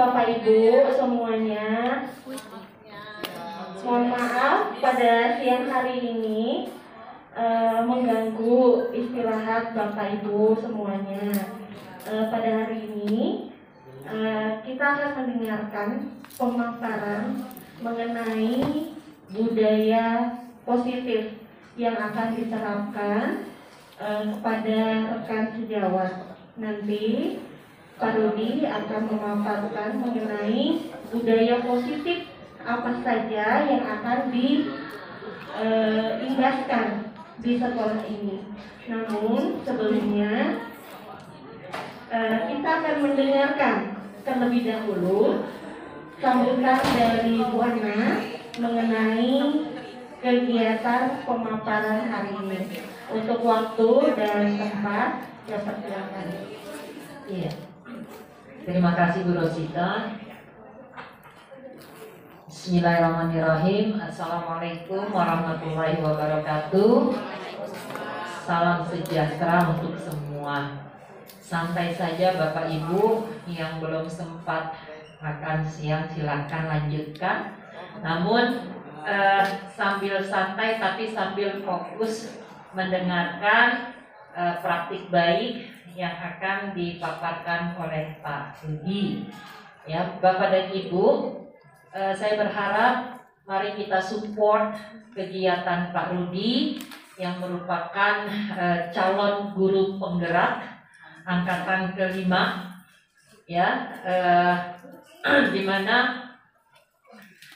Bapak Ibu semuanya, mohon maaf pada siang hari ini mengganggu istirahat Bapak Ibu semuanya. Pada hari ini kita akan mendengarkan pemaparan mengenai budaya positif yang akan diterapkan kepada rekan sejawat. Nanti Pak Rudi akan memaparkan mengenai budaya positif apa saja yang akan diimbaskan di sekolah ini. Namun sebelumnya kita akan mendengarkan terlebih dahulu sambutan dari Bu Ana mengenai kegiatan pemaparan hari ini. Untuk waktu dan tempat dapat silakan. Iya. Terima kasih Bu Rosita. Bismillahirrahmanirrahim. Assalamualaikum warahmatullahi wabarakatuh. Salam sejahtera untuk semua. Santai saja Bapak Ibu yang belum sempat makan siang, silakan lanjutkan. Namun sambil santai tapi sambil fokus mendengarkan praktik baik yang akan dipaparkan oleh Pak Rudi. Ya, Bapak dan Ibu, saya berharap mari kita support kegiatan Pak Rudi yang merupakan calon guru penggerak angkatan kelima, ya, di mana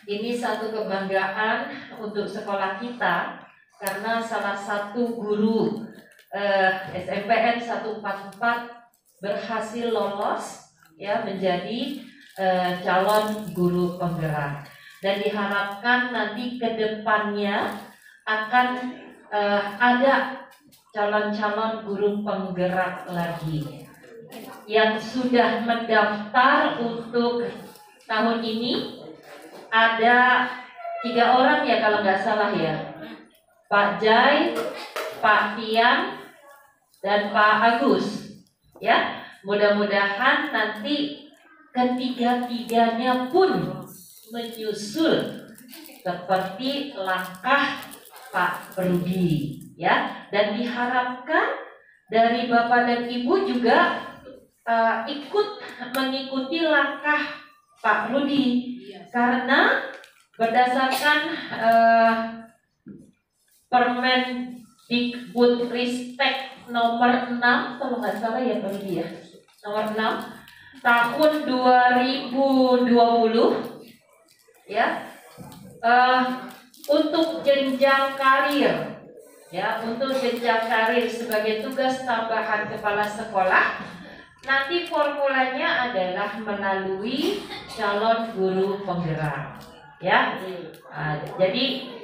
ini satu kebanggaan untuk sekolah kita karena salah satu guru SMPN 144 berhasil lolos ya menjadi calon guru penggerak, dan diharapkan nanti ke depannya akan ada calon-calon guru penggerak lagi yang sudah mendaftar untuk tahun ini. Ada 3 orang ya kalau nggak salah ya, Pak Jai, Pak Tian, dan Pak Agus. Ya, mudah-mudahan nanti ketiga-tiganya pun menyusul seperti langkah Pak Rudi, ya. Dan diharapkan dari Bapak dan Ibu juga ikut mengikuti langkah Pak Rudi, karena berdasarkan Permendikbudristek nomor 6 kalau nggak salah ya Pak Rudi ya, nomor 6 tahun 2020 ya, untuk jenjang karir ya, untuk jenjang karir sebagai tugas tambahan kepala sekolah, nanti formulanya adalah melalui calon guru penggerak ya. Jadi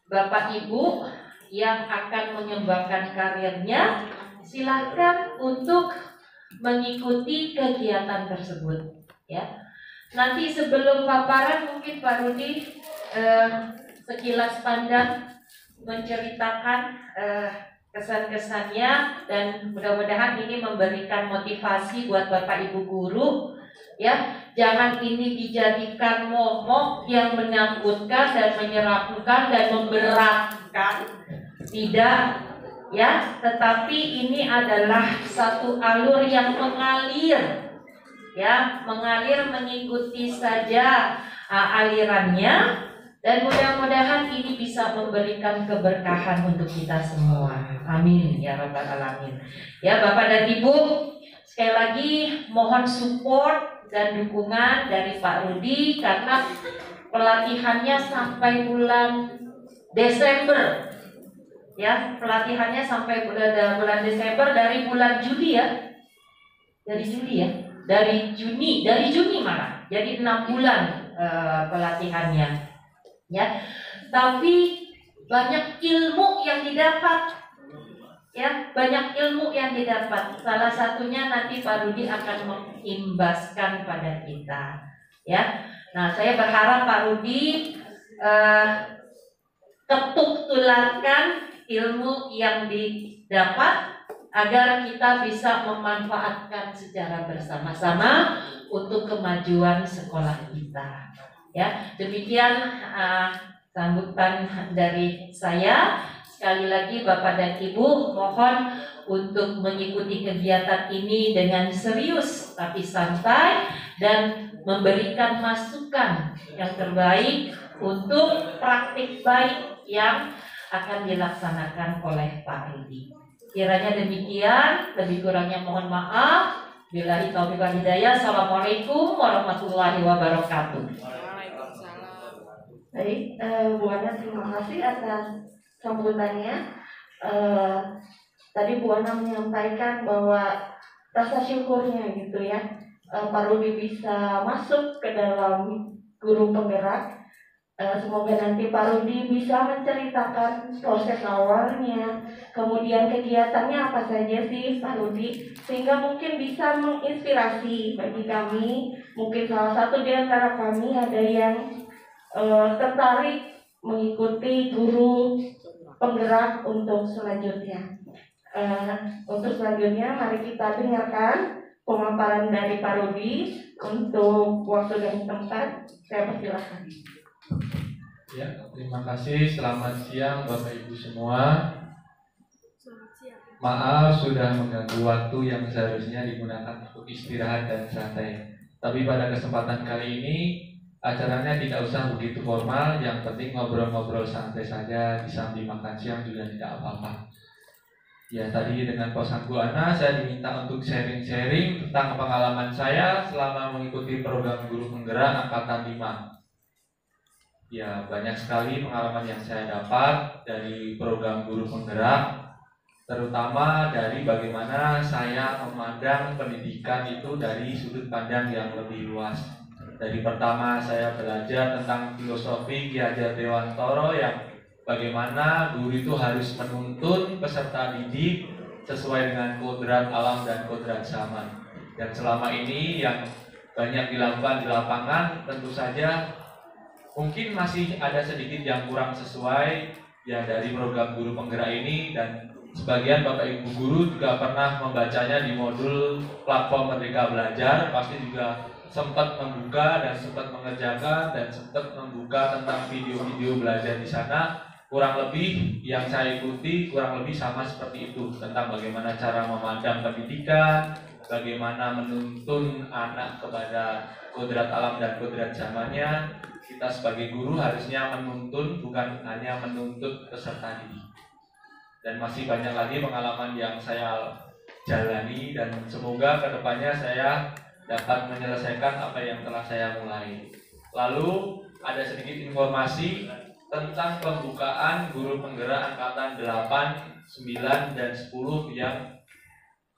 Bapak Ibu yang akan mengembangkan karirnya, silakan untuk mengikuti kegiatan tersebut ya. Nanti sebelum paparan mungkin Pak Rudi sekilas pandang menceritakan kesan-kesannya, dan mudah-mudahan ini memberikan motivasi buat Bapak Ibu guru ya. Jangan ini dijadikan momok yang menakutkan dan menyeramkan dan memberatkan, tidak ya, tetapi ini adalah satu alur yang mengalir ya, mengalir mengikuti saja alirannya, dan mudah-mudahan ini bisa memberikan keberkahan untuk kita semua. Amin ya rabbal alamin. Ya Bapak dan Ibu, sekali lagi mohon support dan dukungan dari Pak Rudi, karena pelatihannya sampai bulan Desember ya, pelatihannya sampai bulan Desember, dari bulan Juli ya, dari Juni malah, jadi 6 bulan pelatihannya ya. Tapi banyak ilmu yang didapat ya, banyak ilmu yang didapat. Salah satunya nanti Pak Rudi akan mengimbaskan pada kita ya. Nah, saya berharap Pak Rudi ketuk tularkan ilmu yang didapat agar kita bisa memanfaatkan secara bersama-sama untuk kemajuan sekolah kita. Ya, demikian sambutan dari saya. Sekali lagi Bapak dan Ibu mohon untuk mengikuti kegiatan ini dengan serius tapi santai dan memberikan masukan yang terbaik untuk praktik baik yang akan dilaksanakan oleh Pak Edi. Kiranya demikian, lebih kurangnya mohon maaf. Billahi taufiq wal hidayah. Assalamualaikum warahmatullahi wabarakatuh. Baik, Bu Ana terima kasih atas sambutannya. Tadi Bu Ana menyampaikan bahwa rasa syukurnya gitu ya, Pak Rudi bisa masuk ke dalam guru penggerak. Semoga nanti Pak Rudi bisa menceritakan proses awalnya, kemudian kegiatannya apa saja sih Pak Rudi, sehingga mungkin bisa menginspirasi bagi kami. Mungkin salah satu di antara kami ada yang tertarik mengikuti guru penggerak untuk selanjutnya. Untuk selanjutnya mari kita dengarkan pemaparan dari Pak Rudi. Untuk waktu dan tempat saya persilahkan. Ya, terima kasih. Selamat siang Bapak Ibu semua. Maaf sudah mengganggu waktu yang seharusnya digunakan untuk istirahat dan santai. Tapi pada kesempatan kali ini acaranya tidak usah begitu formal, yang penting ngobrol-ngobrol santai saja di samping makan siang juga tidak apa-apa. Ya, tadi dengan kosan Bu Ana saya diminta untuk sharing-sharing tentang pengalaman saya selama mengikuti program guru penggerak angkatan 5. Ya, banyak sekali pengalaman yang saya dapat dari program guru penggerak, terutama dari bagaimana saya memandang pendidikan itu dari sudut pandang yang lebih luas. Dari pertama saya belajar tentang filosofi Ki Hajar Dewantoro yang bagaimana guru itu harus menuntun peserta didik sesuai dengan kodrat alam dan kodrat zaman. Dan selama ini yang banyak dilakukan di lapangan tentu saja mungkin masih ada sedikit yang kurang sesuai ya dari program guru penggerak ini, dan sebagian Bapak Ibu guru juga pernah membacanya di modul platform Merdeka Belajar, pasti juga sempat membuka dan sempat mengerjakan dan sempat membuka tentang video-video belajar di sana. Kurang lebih yang saya ikuti kurang lebih sama seperti itu, tentang bagaimana cara memandang pendidikan, bagaimana menuntun anak kepada kodrat alam dan kodrat zamannya. Kita sebagai guru harusnya menuntun, bukan hanya menuntut peserta didik. Dan masih banyak lagi pengalaman yang saya jalani, dan semoga kedepannya saya dapat menyelesaikan apa yang telah saya mulai. Lalu ada sedikit informasi tentang pembukaan guru penggerak angkatan 8, 9, dan 10 yang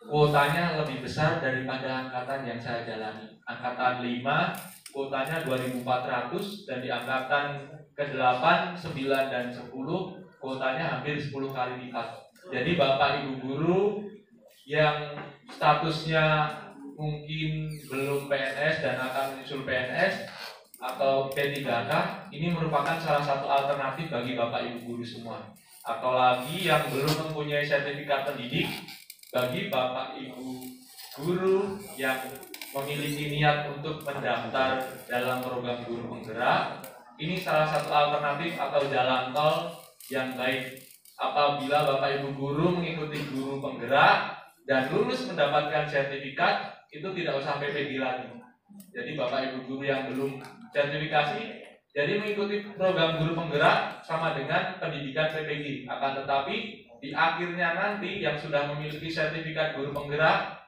kuotanya lebih besar daripada angkatan yang saya jalani. Angkatan 5 kuotanya 2.400, dan di angkatan ke-8, 9, dan 10 kuotanya hampir 10 kali lipat. Jadi Bapak Ibu guru yang statusnya mungkin belum PNS dan akan menyusul PNS atau P3K, ini merupakan salah satu alternatif bagi Bapak Ibu guru semua. Apalagi yang belum mempunyai sertifikat pendidik, bagi Bapak Ibu guru yang memiliki niat untuk mendaftar dalam program guru penggerak, ini salah satu alternatif atau jalan tol yang baik. Apabila Bapak Ibu guru mengikuti guru penggerak dan lulus mendapatkan sertifikat, itu tidak usah PPG lagi. Jadi Bapak Ibu guru yang belum sertifikasi, jadi mengikuti program guru penggerak sama dengan pendidikan PPG. Akan tetapi di akhirnya nanti yang sudah memiliki sertifikat guru penggerak,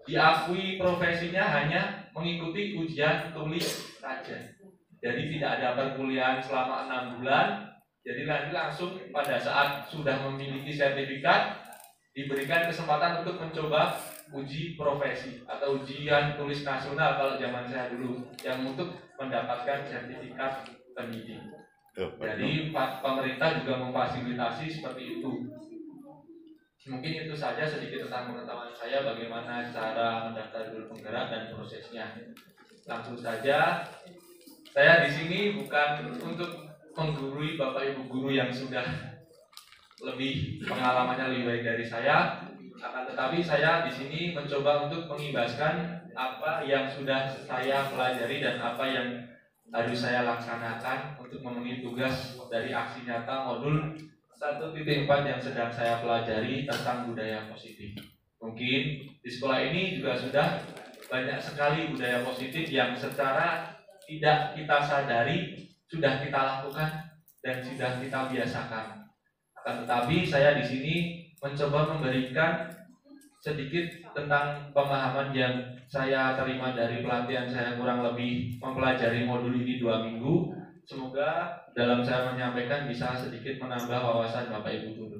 diakui profesinya hanya mengikuti ujian tulis saja. Jadi tidak ada perkuliahan selama 6 bulan. Jadi nanti langsung pada saat sudah memiliki sertifikat diberikan kesempatan untuk mencoba uji profesi atau ujian tulis nasional kalau zaman saya dulu, yang untuk mendapatkan sertifikat pendidik. Jadi pemerintah juga memfasilitasi seperti itu. Mungkin itu saja sedikit tentang pengetahuan saya bagaimana cara mendaftar guru penggerak dan prosesnya. Langsung saja, saya di sini bukan untuk menggurui Bapak Ibu guru yang sudah lebih pengalamannya lebih baik dari saya. Akan tetapi saya di sini mencoba untuk mengimbaskan apa yang sudah saya pelajari dan apa yang harus saya laksanakan untuk memenuhi tugas dari aksi nyata modul 1.4 yang sedang saya pelajari tentang budaya positif. Mungkin di sekolah ini juga sudah banyak sekali budaya positif yang secara tidak kita sadari sudah kita lakukan dan sudah kita biasakan. Akan tetapi saya di sini mencoba memberikan sedikit tentang pemahaman yang saya terima dari pelatihan saya, kurang lebih mempelajari modul ini 2 minggu. Semoga dalam saya menyampaikan bisa sedikit menambah wawasan Bapak Ibu guru.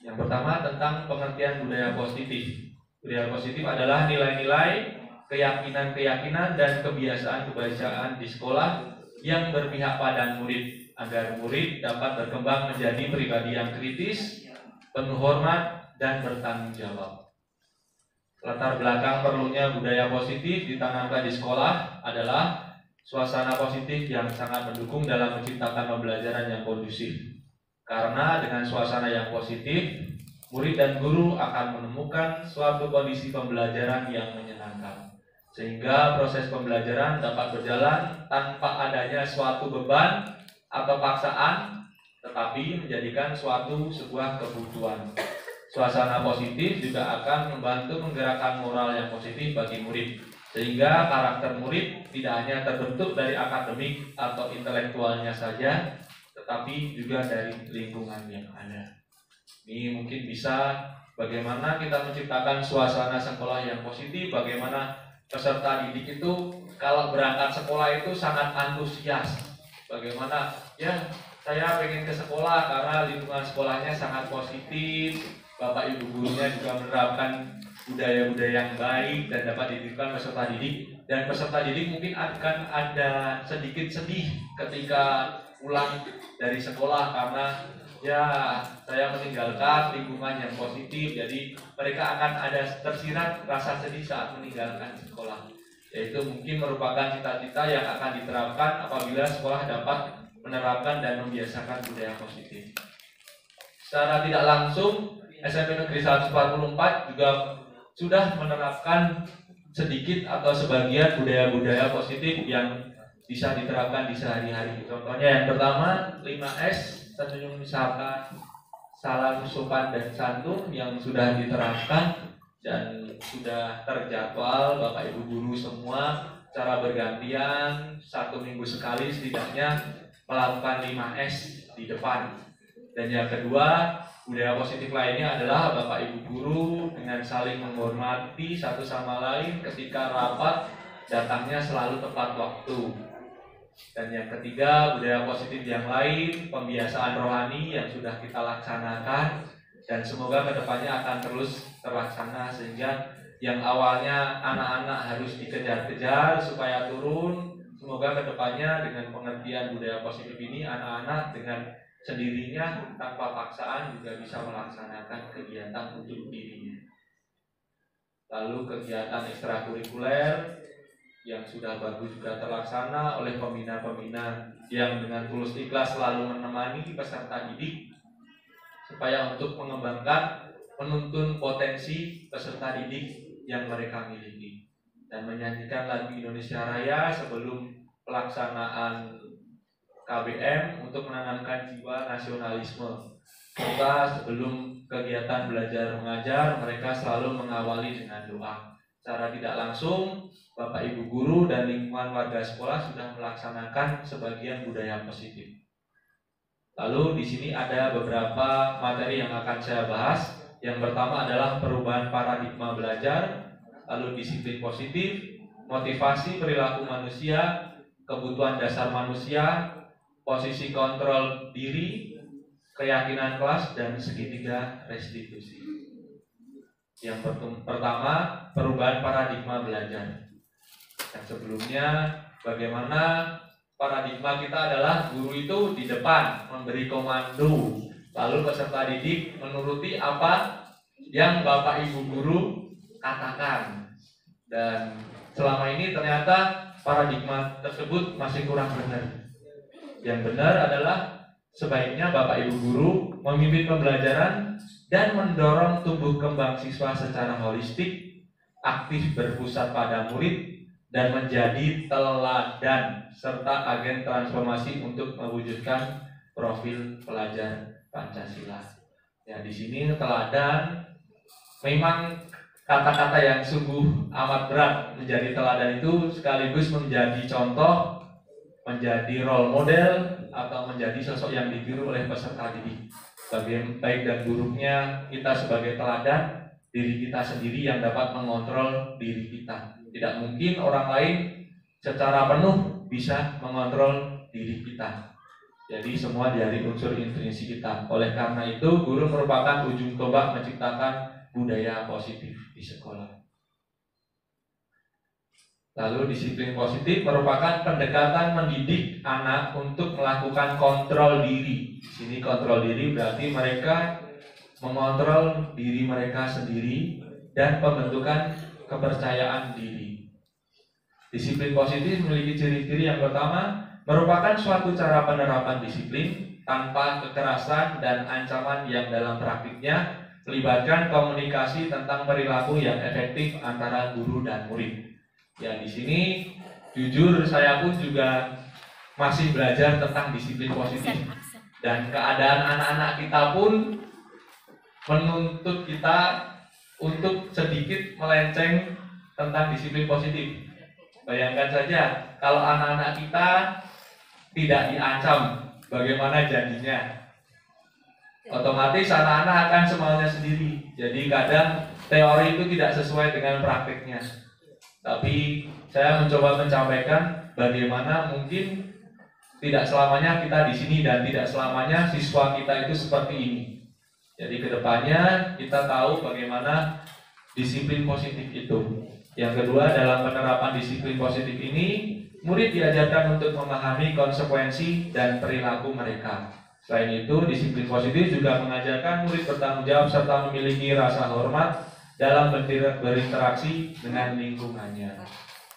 Yang pertama tentang pengertian budaya positif. Budaya positif adalah nilai-nilai, keyakinan-keyakinan dan kebiasaan-kebiasaan di sekolah yang berpihak pada murid agar murid dapat berkembang menjadi pribadi yang kritis, penuh hormat dan bertanggung jawab. Latar belakang perlunya budaya positif ditanamkan di sekolah adalah suasana positif yang sangat mendukung dalam menciptakan pembelajaran yang kondusif. Karena dengan suasana yang positif, murid dan guru akan menemukan suatu kondisi pembelajaran yang menyenangkan, sehingga proses pembelajaran dapat berjalan tanpa adanya suatu beban atau paksaan, tetapi menjadikan sebuah kebutuhan. Suasana positif juga akan membantu menggerakkan moral yang positif bagi murid, sehingga karakter murid tidak hanya terbentuk dari akademik atau intelektualnya saja, tetapi juga dari lingkungan yang ada. Ini mungkin bisa bagaimana kita menciptakan suasana sekolah yang positif, bagaimana peserta didik itu kalau berangkat sekolah itu sangat antusias. Bagaimana ya saya pengen ke sekolah karena lingkungan sekolahnya sangat positif, Bapak Ibu gurunya juga menerapkan budaya-budaya yang baik dan dapat dididikkan peserta didik. Dan peserta didik mungkin akan ada sedikit sedih ketika pulang dari sekolah karena ya saya meninggalkan lingkungan yang positif, jadi mereka akan ada tersirat rasa sedih saat meninggalkan sekolah. Yaitu mungkin merupakan cita-cita yang akan diterapkan apabila sekolah dapat menerapkan dan membiasakan budaya positif. Secara tidak langsung SMP Negeri 144 juga sudah menerapkan sedikit atau sebagian budaya-budaya positif yang bisa diterapkan di sehari-hari. Contohnya yang pertama 5S, senyum sapa, salam sopan dan santun yang sudah diterapkan dan sudah terjadwal Bapak Ibu guru semua cara bergantian 1 minggu sekali setidaknya melakukan 5S di depan. Dan yang kedua, budaya positif lainnya adalah Bapak Ibu guru dengan saling menghormati satu sama lain ketika rapat, datangnya selalu tepat waktu. Dan yang ketiga, budaya positif yang lain, pembiasaan rohani yang sudah kita laksanakan dan semoga kedepannya akan terus terlaksana, sehingga yang awalnya anak-anak harus dikejar-kejar supaya turun, semoga kedepannya dengan pengertian budaya positif ini anak-anak dengan sendirinya tanpa paksaan juga bisa melaksanakan kegiatan untuk dirinya. Lalu kegiatan ekstrakurikuler yang sudah bagus juga terlaksana oleh pembina-pembina yang dengan tulus ikhlas selalu menemani peserta didik supaya untuk mengembangkan, menuntun potensi peserta didik yang mereka miliki dan menyanyikan lagu Indonesia Raya sebelum pelaksanaan KBM untuk menanamkan jiwa nasionalisme. Serta sebelum kegiatan belajar mengajar, mereka selalu mengawali dengan doa. Secara tidak langsung, Bapak Ibu guru dan lingkungan warga sekolah sudah melaksanakan sebagian budaya positif. Lalu di sini ada beberapa materi yang akan saya bahas. Yang pertama adalah perubahan paradigma belajar, lalu disiplin positif, motivasi perilaku manusia, kebutuhan dasar manusia, posisi kontrol diri, keyakinan kelas, dan segitiga restitusi. Yang pertama, perubahan paradigma belajar. Yang sebelumnya, bagaimana paradigma kita adalah guru itu di depan memberi komando, lalu peserta didik menuruti apa yang Bapak Ibu guru katakan. Dan selama ini ternyata paradigma tersebut masih kurang benar. Yang benar adalah sebaiknya Bapak Ibu guru memimpin pembelajaran dan mendorong tumbuh kembang siswa secara holistik, aktif berpusat pada murid, dan menjadi teladan serta agen transformasi untuk mewujudkan profil pelajar Pancasila. Ya, di sini teladan memang kata-kata yang sungguh amat berat. Menjadi teladan itu sekaligus menjadi contoh, menjadi role model, atau menjadi sosok yang ditiru oleh peserta didik. Baik dan buruknya kita sebagai teladan, diri kita sendiri yang dapat mengontrol diri kita. Tidak mungkin orang lain secara penuh bisa mengontrol diri kita. Jadi semua dari unsur intrinsik kita. Oleh karena itu, guru merupakan ujung tombak menciptakan budaya positif di sekolah. Lalu disiplin positif merupakan pendekatan mendidik anak untuk melakukan kontrol diri. Di sini kontrol diri berarti mereka mengontrol diri mereka sendiri dan pembentukan kepercayaan diri. Disiplin positif memiliki ciri-ciri yang pertama, merupakan suatu cara penerapan disiplin tanpa kekerasan dan ancaman yang dalam praktiknya melibatkan komunikasi tentang perilaku yang efektif antara guru dan murid. Ya, di sini jujur saya pun juga masih belajar tentang disiplin positif, dan keadaan anak-anak kita pun menuntut kita untuk sedikit melenceng tentang disiplin positif. Bayangkan saja kalau anak-anak kita tidak diancam, bagaimana jadinya? Otomatis anak-anak akan semaunya sendiri. Jadi kadang teori itu tidak sesuai dengan praktiknya. Tapi saya mencoba mencapaikan bagaimana mungkin tidak selamanya kita di sini dan tidak selamanya siswa kita itu seperti ini. Jadi kedepannya kita tahu bagaimana disiplin positif itu. Yang kedua, dalam penerapan disiplin positif ini, murid diajarkan untuk memahami konsekuensi dan perilaku mereka. Selain itu, disiplin positif juga mengajarkan murid bertanggung jawab serta memiliki rasa hormat dalam berinteraksi dengan lingkungannya.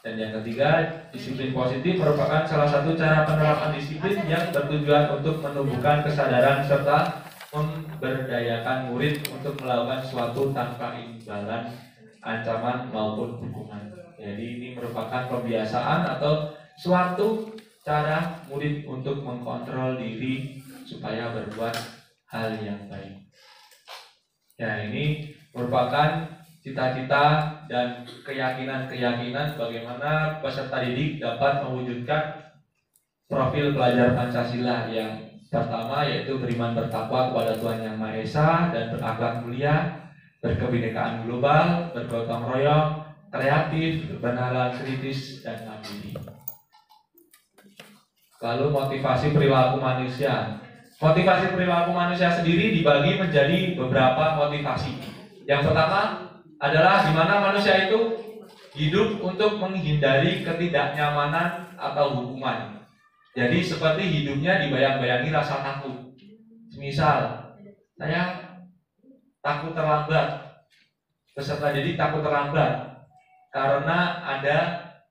Dan yang ketiga, disiplin positif merupakan salah satu cara penerapan disiplin yang bertujuan untuk menumbuhkan kesadaran serta memberdayakan murid untuk melakukan sesuatu tanpa imbalan, ancaman maupun hukuman. Jadi ini merupakan pembiasaan atau suatu cara murid untuk mengkontrol diri supaya berbuat hal yang baik. Ya, ini merupakan cita-cita dan keyakinan-keyakinan bagaimana peserta didik dapat mewujudkan profil pelajar Pancasila yang pertama, yaitu beriman bertakwa kepada Tuhan Yang Maha Esa dan berakhlak mulia, berkebinekaan global, bergotong royong, kreatif, bernalar kritis, dan mandiri. Lalu motivasi perilaku manusia. Motivasi perilaku manusia sendiri dibagi menjadi beberapa motivasi. Yang pertama adalah di mana manusia itu hidup untuk menghindari ketidaknyamanan atau hukuman. Jadi seperti hidupnya dibayang-bayangi rasa takut. Misal, saya takut terlambat. Peserta didik takut terlambat karena ada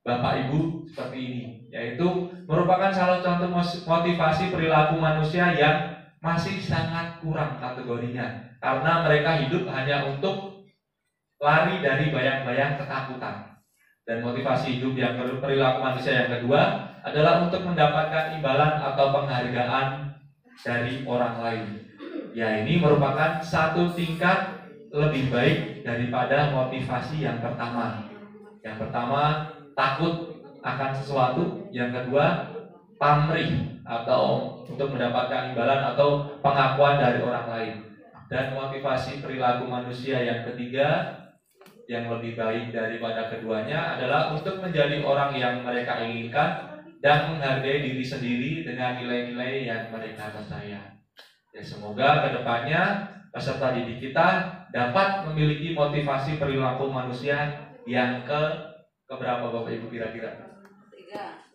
Bapak Ibu seperti ini, yaitu merupakan salah satu motivasi perilaku manusia yang masih sangat kurang kategorinya, karena mereka hidup hanya untuk lari dari bayang-bayang ketakutan. Dan motivasi hidup yang perilaku manusia yang kedua adalah untuk mendapatkan imbalan atau penghargaan dari orang lain. Ya, ini merupakan satu tingkat lebih baik daripada motivasi yang pertama. Yang pertama, takut akan sesuatu. Yang kedua, pamrih atau untuk mendapatkan imbalan atau pengakuan dari orang lain. Dan motivasi perilaku manusia yang ketiga, yang lebih baik daripada keduanya, adalah untuk menjadi orang yang mereka inginkan dan menghargai diri sendiri dengan nilai-nilai yang mereka percaya. Ya, semoga kedepannya peserta didik kita dapat memiliki motivasi perilaku manusia yang keberapa Bapak Ibu kira-kira?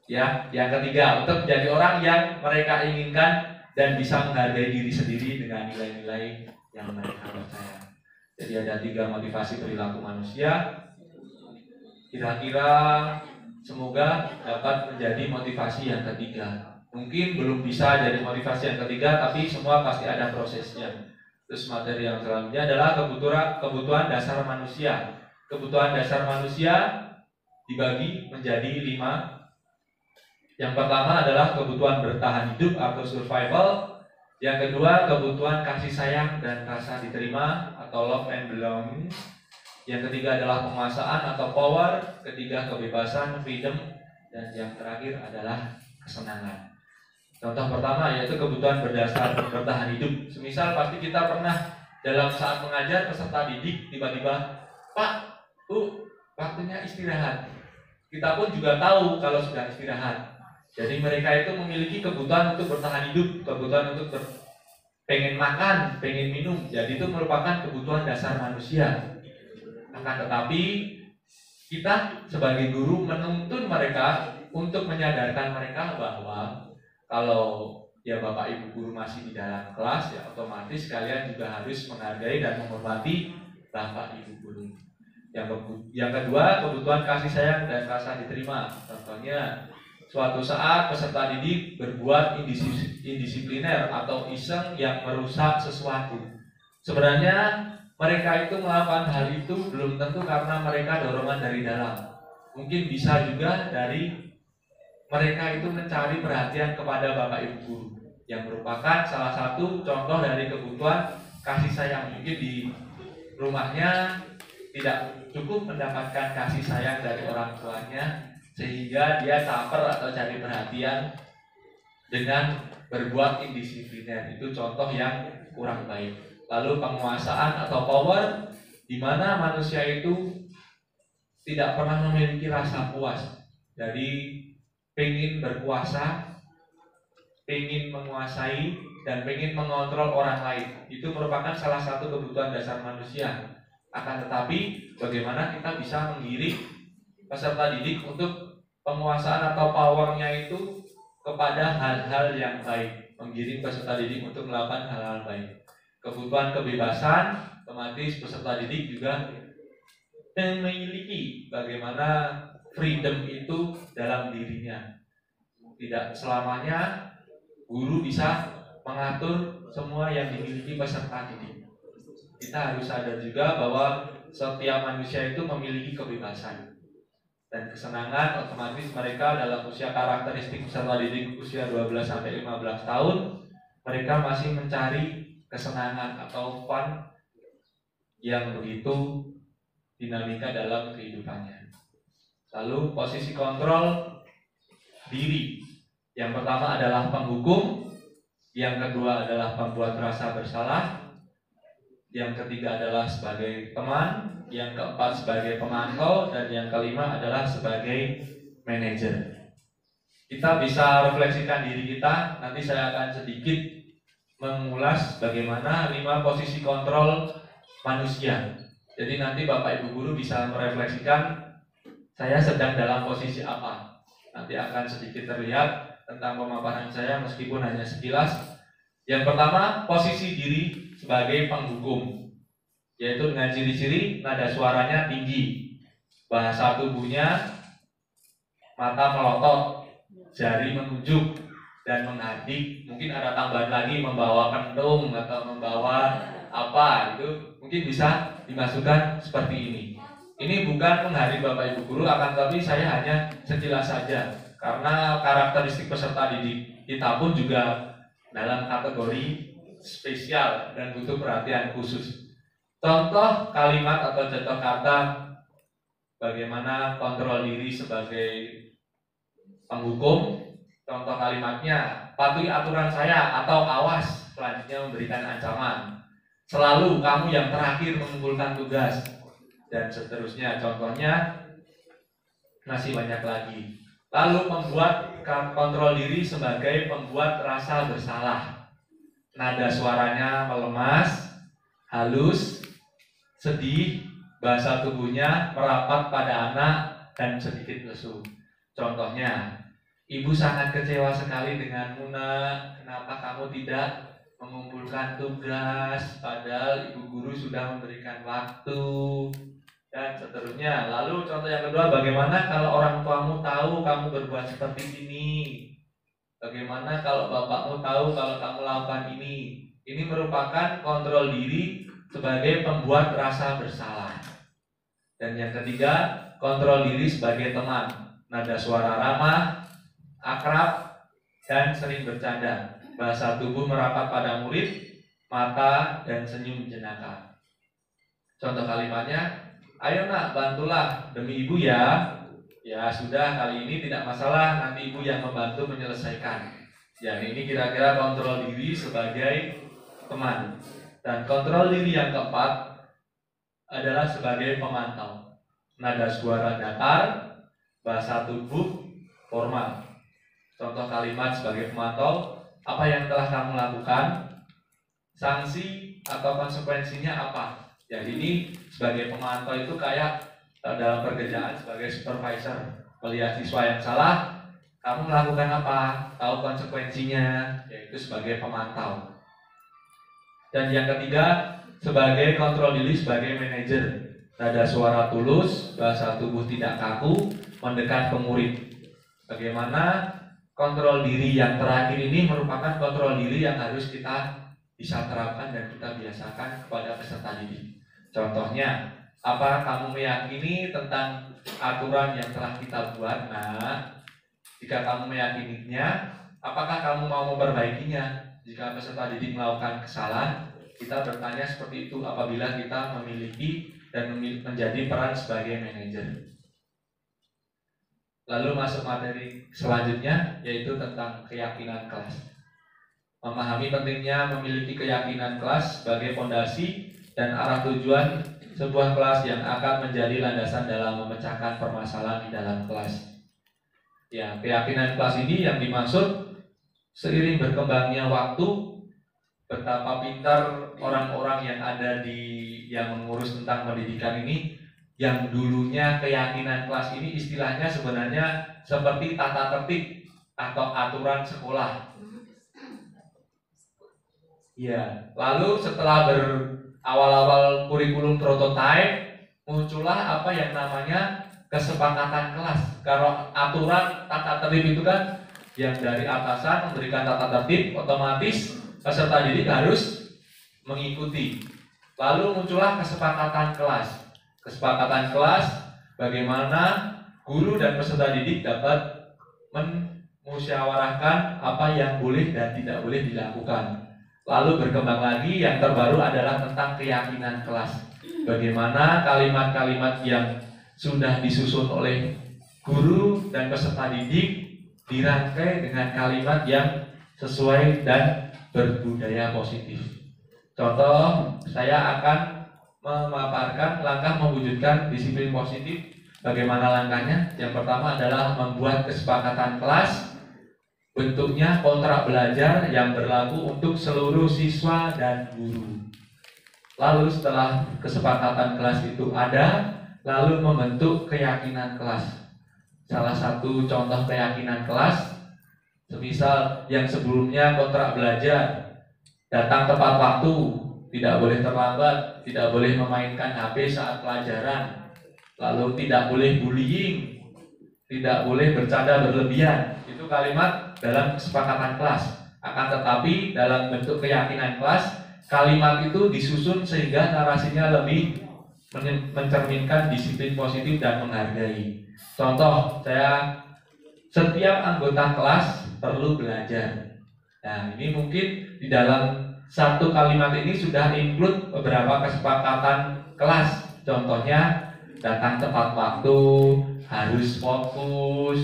Ya, yang ketiga, untuk menjadi orang yang mereka inginkan dan bisa menghargai diri sendiri dengan nilai-nilai yang mereka percaya. Jadi ada 3 motivasi perilaku manusia. Kira-kira semoga dapat menjadi motivasi yang ketiga, Mungkin belum bisa jadi motivasi yang ketiga, tapi semua pasti ada prosesnya. Terus materi yang selanjutnya adalah kebutuhan dasar manusia. Kebutuhan dasar manusia dibagi menjadi 5. Yang pertama adalah kebutuhan bertahan hidup atau survival. Yang kedua, kebutuhan kasih sayang dan rasa diterima atau love and belonging. Yang ketiga adalah penguasaan atau power. Ketiga, kebebasan, freedom. Dan yang terakhir adalah kesenangan. Contoh pertama yaitu kebutuhan berdasar bertahan hidup. Semisal pasti kita pernah dalam saat mengajar peserta didik tiba-tiba, Pak, Bu, waktunya istirahat. Kita pun juga tahu kalau sudah istirahat. Jadi mereka itu memiliki kebutuhan untuk bertahan hidup, kebutuhan untuk pengen makan, pengen minum. Jadi itu merupakan kebutuhan dasar manusia. Akan tetapi kita sebagai guru menuntun mereka untuk menyadarkan mereka bahwa kalau ya Bapak Ibu guru masih di dalam kelas, ya otomatis kalian juga harus menghargai dan menghormati Bapak Ibu guru. Yang kedua, kebutuhan kasih sayang dan rasa diterima. Contohnya, suatu saat peserta didik berbuat indisipliner atau iseng yang merusak sesuatu. Sebenarnya mereka itu melakukan hal itu belum tentu karena mereka dorongan dari dalam. Mungkin bisa juga dari mereka itu mencari perhatian kepada Bapak Ibu guru, yang merupakan salah satu contoh dari kebutuhan kasih sayang. Mungkin di rumahnya tidak cukup mendapatkan kasih sayang dari orang tuanya, sehingga dia caper atau cari perhatian dengan berbuat indisipliner. Itu contoh yang kurang baik. Lalu penguasaan atau power, di mana manusia itu tidak pernah memiliki rasa puas. Jadi pengen berkuasa, pengen menguasai, dan pengen mengontrol orang lain. Itu merupakan salah satu kebutuhan dasar manusia. Akan tetapi bagaimana kita bisa menggiring peserta didik untuk penguasaan atau powernya itu kepada hal-hal yang baik, menggiring peserta didik untuk melakukan hal-hal baik. Kebutuhan kebebasan, otomatis peserta didik juga memiliki bagaimana freedom itu dalam dirinya. Tidak selamanya guru bisa mengatur semua yang dimiliki peserta didik. Kita harus sadar juga bahwa setiap manusia itu memiliki kebebasan dan kesenangan. Otomatis mereka dalam usia karakteristik peserta didik usia 12-15 tahun, mereka masih mencari kesenangan atau fun yang begitu dinamika dalam kehidupannya. Lalu posisi kontrol diri. Yang pertama adalah penghukum, yang kedua adalah pembuat rasa bersalah, yang ketiga adalah sebagai teman, yang keempat sebagai pemantau, dan yang kelima adalah sebagai manajer. Kita bisa refleksikan diri kita. Nanti saya akan sedikit mengulas bagaimana 5 posisi kontrol manusia. Jadi nanti Bapak Ibu guru bisa merefleksikan saya sedang dalam posisi apa. Nanti akan sedikit terlihat tentang pemaparan saya meskipun hanya sekilas. Yang pertama, posisi diri sebagai penghukum, yaitu dengan ciri-ciri nada suaranya tinggi, bahasa tubuhnya mata melotot, jari menunjuk dan menghadik. Mungkin ada tambahan lagi membawa pentung atau membawa apa, itu mungkin bisa dimasukkan seperti ini. Ini bukan menghardik Bapak Ibu guru, akan tapi saya hanya sekilas saja, karena karakteristik peserta didik kita pun juga dalam kategori spesial dan butuh perhatian khusus. Contoh kalimat atau contoh kata bagaimana kontrol diri sebagai penghukum. Contoh kalimatnya, patuhi aturan saya atau awas, selanjutnya memberikan ancaman. Selalu kamu yang terakhir mengumpulkan tugas, dan seterusnya. Contohnya masih banyak lagi. Lalu membuat kontrol diri sebagai pembuat rasa bersalah. Nada suaranya melemas, halus, sedih, bahasa tubuhnya merapat pada anak dan sedikit lesu. Contohnya, ibu sangat kecewa sekali denganmu nak. Kenapa kamu tidak mengumpulkan tugas padahal ibu guru sudah memberikan waktu, dan seterusnya. Lalu contoh yang kedua, bagaimana kalau orang tuamu tahu kamu berbuat seperti ini? Bagaimana kalau bapakmu tahu kalau kamu lakukan ini? Ini merupakan kontrol diri sebagai pembuat rasa bersalah. Dan yang ketiga, kontrol diri sebagai teman. Nada suara ramah, akrab, dan sering bercanda. Bahasa tubuh merapat pada murid, mata dan senyum jenaka. Contoh kalimatnya, ayo nak bantulah demi ibu ya. Ya sudah, kali ini tidak masalah, nanti ibu yang membantu menyelesaikan. Ya ini kira-kira kontrol diri sebagai teman. Dan kontrol diri yang keempat adalah sebagai pemantau. Nada suara datar, bahasa tubuh formal. Contoh kalimat sebagai pemantau, apa yang telah kamu lakukan, sanksi atau konsekuensinya apa. Jadi ini sebagai pemantau itu kayak dalam pekerjaan sebagai supervisor, melihat siswa yang salah, kamu melakukan apa, tahu konsekuensinya, yaitu sebagai pemantau. Dan yang ketiga, sebagai kontrol diri sebagai manajer. Nada suara tulus, bahasa tubuh tidak kaku, mendekat ke murid. Bagaimana kontrol diri yang terakhir ini merupakan kontrol diri yang harus kita bisa terapkan dan kita biasakan kepada peserta didik. Contohnya, apa kamu meyakini tentang aturan yang telah kita buat? Nah, jika kamu meyakininya, apakah kamu mau memperbaikinya? Jika peserta didik melakukan kesalahan, kita bertanya seperti itu apabila kita memiliki dan menjadi peran sebagai manajer. Lalu masuk materi selanjutnya, yaitu tentang keyakinan kelas. Memahami pentingnya memiliki keyakinan kelas sebagai fondasi dan arah tujuan sebuah kelas yang akan menjadi landasan dalam memecahkan permasalahan di dalam kelas. Ya, keyakinan kelas ini yang dimaksud seiring berkembangnya waktu, betapa pintar orang-orang yang ada yang mengurus tentang pendidikan ini, yang dulunya keyakinan kelas ini istilahnya sebenarnya seperti tata tertib atau aturan sekolah. Ya, lalu setelah awal-awal kurikulum prototype, muncullah apa yang namanya kesepakatan kelas. Kalau aturan tata tertib itu kan yang dari atasan memberikan tata tertib, otomatis peserta didik harus mengikuti. Lalu muncullah kesepakatan kelas. Kesepakatan kelas bagaimana guru dan peserta didik dapat memusyawarahkan apa yang boleh dan tidak boleh dilakukan. Lalu berkembang lagi yang terbaru adalah tentang keyakinan kelas. Bagaimana kalimat-kalimat yang sudah disusun oleh guru dan peserta didik dirangkai dengan kalimat yang sesuai dan berbudaya positif. Contoh, saya akan memaparkan langkah mewujudkan disiplin positif. Bagaimana langkahnya? Yang pertama adalah membuat kesepakatan kelas. Bentuknya kontrak belajar yang berlaku untuk seluruh siswa dan guru. Lalu setelah kesepakatan kelas itu ada, lalu membentuk keyakinan kelas. Salah satu contoh keyakinan kelas, semisal yang sebelumnya kontrak belajar, datang tepat waktu, tidak boleh terlambat, tidak boleh memainkan HP saat pelajaran, lalu tidak boleh bullying, tidak boleh bercanda berlebihan. Itu kalimat dalam kesepakatan kelas. Akan tetapi dalam bentuk keyakinan kelas, kalimat itu disusun sehingga narasinya lebih mencerminkan disiplin positif dan menghargai. Contoh, setiap anggota kelas perlu belajar. Nah, ini mungkin di dalam satu kalimat ini sudah include beberapa kesepakatan kelas. Contohnya, datang tepat waktu, harus fokus,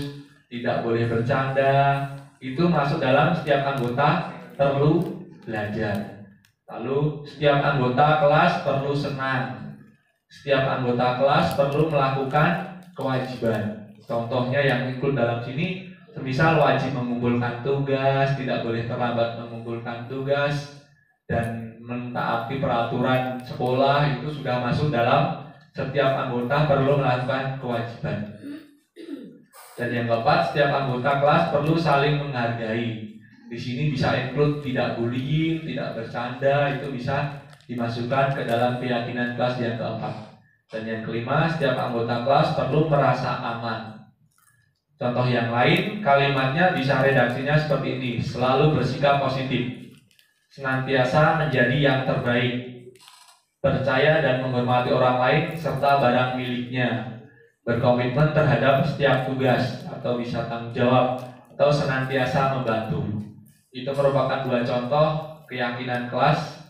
tidak boleh bercanda. Itu masuk dalam setiap anggota perlu belajar. Lalu setiap anggota kelas perlu senang. Setiap anggota kelas perlu melakukan kewajiban. Contohnya yang include dalam sini, semisal wajib mengumpulkan tugas, tidak boleh terlambat mengumpulkan tugas, dan mentaati peraturan sekolah, itu sudah masuk dalam setiap anggota perlu melakukan kewajiban. Dan yang keempat, setiap anggota kelas perlu saling menghargai. Di sini bisa include tidak bullying, tidak bercanda, itu bisa dimasukkan ke dalam keyakinan kelas yang keempat. Dan yang kelima, setiap anggota kelas perlu merasa aman. Contoh yang lain, kalimatnya bisa redaksinya seperti ini: selalu bersikap positif, senantiasa menjadi yang terbaik, percaya dan menghormati orang lain serta barang miliknya, berkomitmen terhadap setiap tugas atau bisa tanggung jawab, atau senantiasa membantu. Itu merupakan dua contoh keyakinan kelas.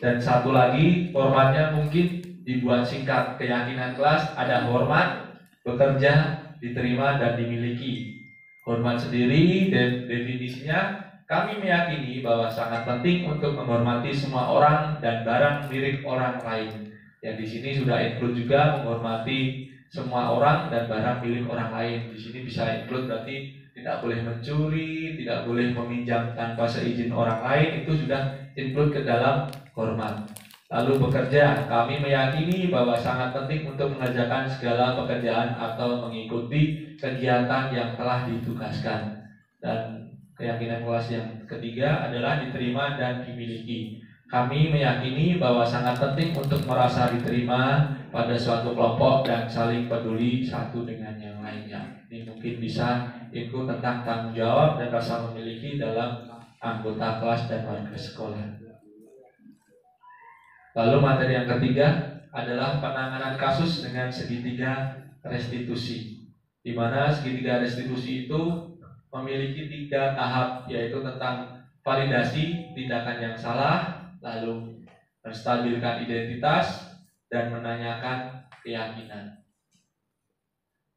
Dan satu lagi, formatnya mungkin dibuat singkat. Keyakinan kelas ada hormat, bekerja, diterima, dan dimiliki. Hormat sendiri dan definisinya, kami meyakini bahwa sangat penting untuk menghormati semua orang dan barang milik orang lain. Yang di sini sudah include juga menghormati semua orang dan barang milik orang lain. Di sini bisa include berarti tidak boleh mencuri, tidak boleh meminjam tanpa seizin orang lain, itu sudah include ke dalam hormat. Lalu bekerja, kami meyakini bahwa sangat penting untuk mengerjakan segala pekerjaan atau mengikuti kegiatan yang telah ditugaskan. Dan keyakinan kelas yang ketiga adalah diterima dan dimiliki. Kami meyakini bahwa sangat penting untuk merasa diterima pada suatu kelompok dan saling peduli satu dengan yang lainnya. Ini mungkin bisa ikut tentang tanggung jawab dan rasa memiliki dalam anggota kelas dan warga sekolah. Lalu materi yang ketiga adalah penanganan kasus dengan segitiga restitusi, di mana segitiga restitusi itu memiliki 3 tahap, yaitu tentang validasi tindakan yang salah, lalu menstabilkan identitas, dan menanyakan keyakinan.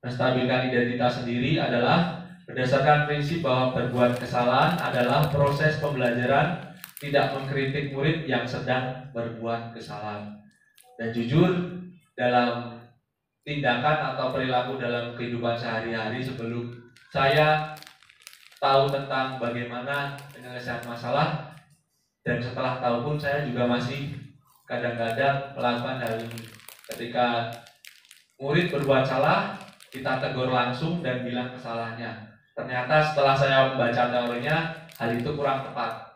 Menstabilkan identitas sendiri adalah berdasarkan prinsip bahwa berbuat kesalahan adalah proses pembelajaran, tidak mengkritik murid yang sedang berbuat kesalahan. Dan jujur, dalam tindakan atau perilaku dalam kehidupan sehari-hari, sebelum saya tahu tentang bagaimana penyelesaian masalah, dan setelah tahu pun saya juga masih kadang-kadang melakukan hal ini. Ketika murid berbuat salah, kita tegur langsung dan bilang kesalahannya. Ternyata setelah saya membaca teorinya, hal itu kurang tepat.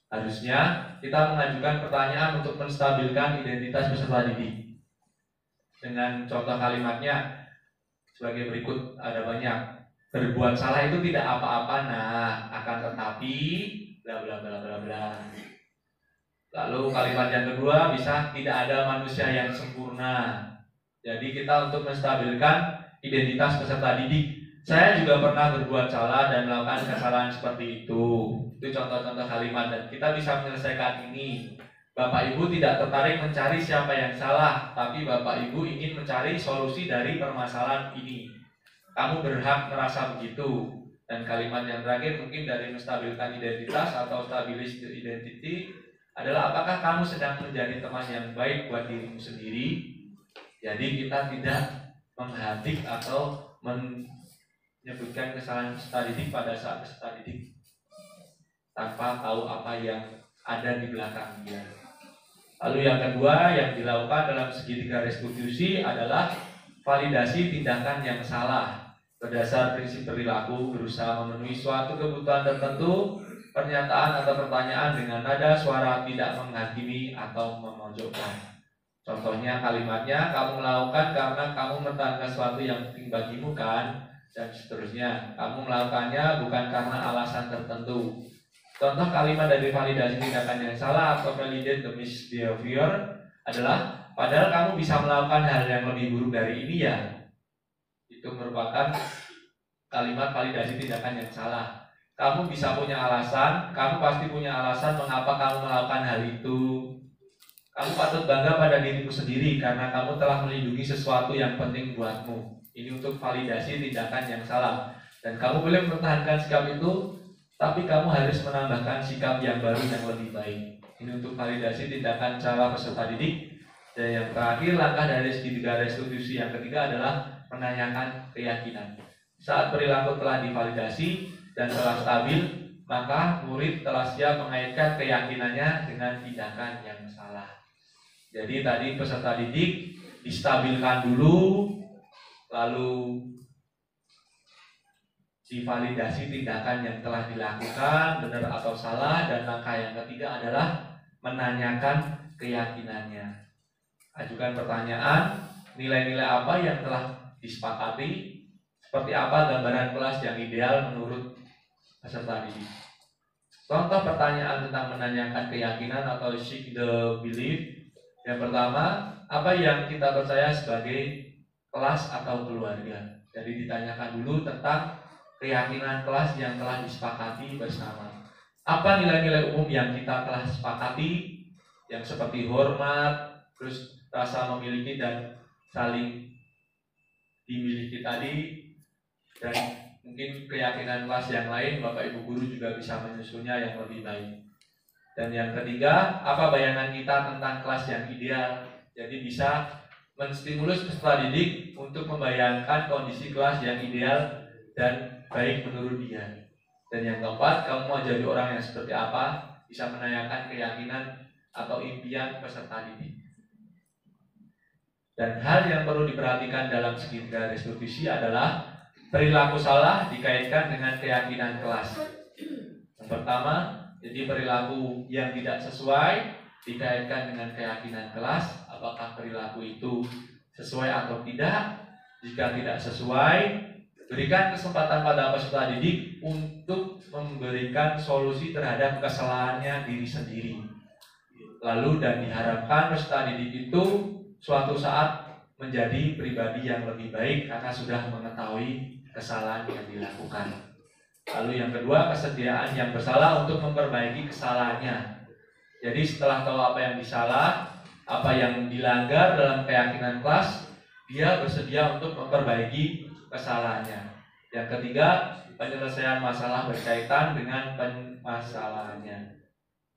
Harusnya kita mengajukan pertanyaan untuk menstabilkan identitas peserta didik. Dengan contoh kalimatnya sebagai berikut, ada banyak. Berbuat salah itu tidak apa-apa, nah akan tetapi bla bla bla bla bla. Lalu kalimat yang kedua bisa tidak ada manusia yang sempurna. Jadi kita untuk menstabilkan identitas peserta didik, saya juga pernah berbuat salah dan melakukan kesalahan seperti itu. Itu contoh-contoh kalimat, dan kita bisa menyelesaikan ini. Bapak Ibu tidak tertarik mencari siapa yang salah, tapi Bapak Ibu ingin mencari solusi dari permasalahan ini. Kamu berhak merasa begitu. Dan kalimat yang terakhir mungkin dari menstabilkan identitas atau stabilis identity adalah apakah kamu sedang menjadi teman yang baik buat dirimu sendiri. Jadi kita tidak menghadik atau menyebutkan kesalahan peserta didik pada saat peserta didik tanpa tahu apa yang ada di belakang dia. Lalu yang kedua yang dilakukan dalam segitiga restitusi adalah validasi tindakan yang salah. Berdasar prinsip perilaku, berusaha memenuhi suatu kebutuhan tertentu, pernyataan atau pertanyaan dengan nada suara tidak menghakimi atau memojokkan. Contohnya kalimatnya, kamu melakukan karena kamu mempertahankan sesuatu yang penting bagimu kan, dan seterusnya. Kamu melakukannya bukan karena alasan tertentu. Contoh kalimat dari validasi tindakan yang salah atau validate the misbehavior adalah, padahal kamu bisa melakukan hal yang lebih buruk dari ini ya. Itu merupakan kalimat validasi tindakan yang salah. Kamu bisa punya alasan, kamu pasti punya alasan mengapa kamu melakukan hal itu. Kamu patut bangga pada dirimu sendiri karena kamu telah melindungi sesuatu yang penting buatmu. Ini untuk validasi tindakan yang salah. Dan kamu boleh mempertahankan sikap itu, tapi kamu harus menambahkan sikap yang baru yang lebih baik. Ini untuk validasi tindakan salah peserta didik. Dan yang terakhir, langkah dari segitiga restitusi yang ketiga adalah menanyakan keyakinan. Saat perilaku telah divalidasi dan telah stabil, maka murid telah siap mengaitkan keyakinannya dengan tindakan yang salah. Jadi tadi peserta didik distabilkan dulu, lalu divalidasi tindakan yang telah dilakukan benar atau salah, dan langkah yang ketiga adalah menanyakan keyakinannya. Ajukan pertanyaan, nilai-nilai apa yang telah disepakati, seperti apa gambaran kelas yang ideal menurut peserta didik. Contoh pertanyaan tentang menanyakan keyakinan atau seek the belief. Yang pertama, apa yang kita percaya sebagai kelas atau keluarga. Jadi ditanyakan dulu tentang keyakinan kelas yang telah disepakati bersama. Apa nilai-nilai umum yang kita telah sepakati, yang seperti hormat, terus rasa memiliki dan saling dimiliki tadi, dan mungkin keyakinan kelas yang lain Bapak Ibu Guru juga bisa menyusunnya yang lebih baik. Dan yang ketiga, apa bayangan kita tentang kelas yang ideal. Jadi bisa menstimulus peserta didik untuk membayangkan kondisi kelas yang ideal dan baik menurut dia. Dan yang keempat, kamu mau jadi orang yang seperti apa, bisa menanyakan keyakinan atau impian peserta didik. Dan hal yang perlu diperhatikan dalam segitiga restitusi adalah perilaku salah dikaitkan dengan keyakinan kelas. Yang pertama, jadi perilaku yang tidak sesuai dikaitkan dengan keyakinan kelas. Apakah perilaku itu sesuai atau tidak? Jika tidak sesuai, berikan kesempatan pada peserta didik untuk memberikan solusi terhadap kesalahannya diri sendiri. Lalu dan diharapkan peserta didik itu suatu saat menjadi pribadi yang lebih baik karena sudah mengetahui kesalahan yang dilakukan. Lalu yang kedua, kesediaan yang bersalah untuk memperbaiki kesalahannya. Jadi setelah tahu apa yang disalah, apa yang dilanggar dalam keyakinan kelas, dia bersedia untuk memperbaiki kesalahannya. Yang ketiga, penyelesaian masalah berkaitan dengan permasalahannya.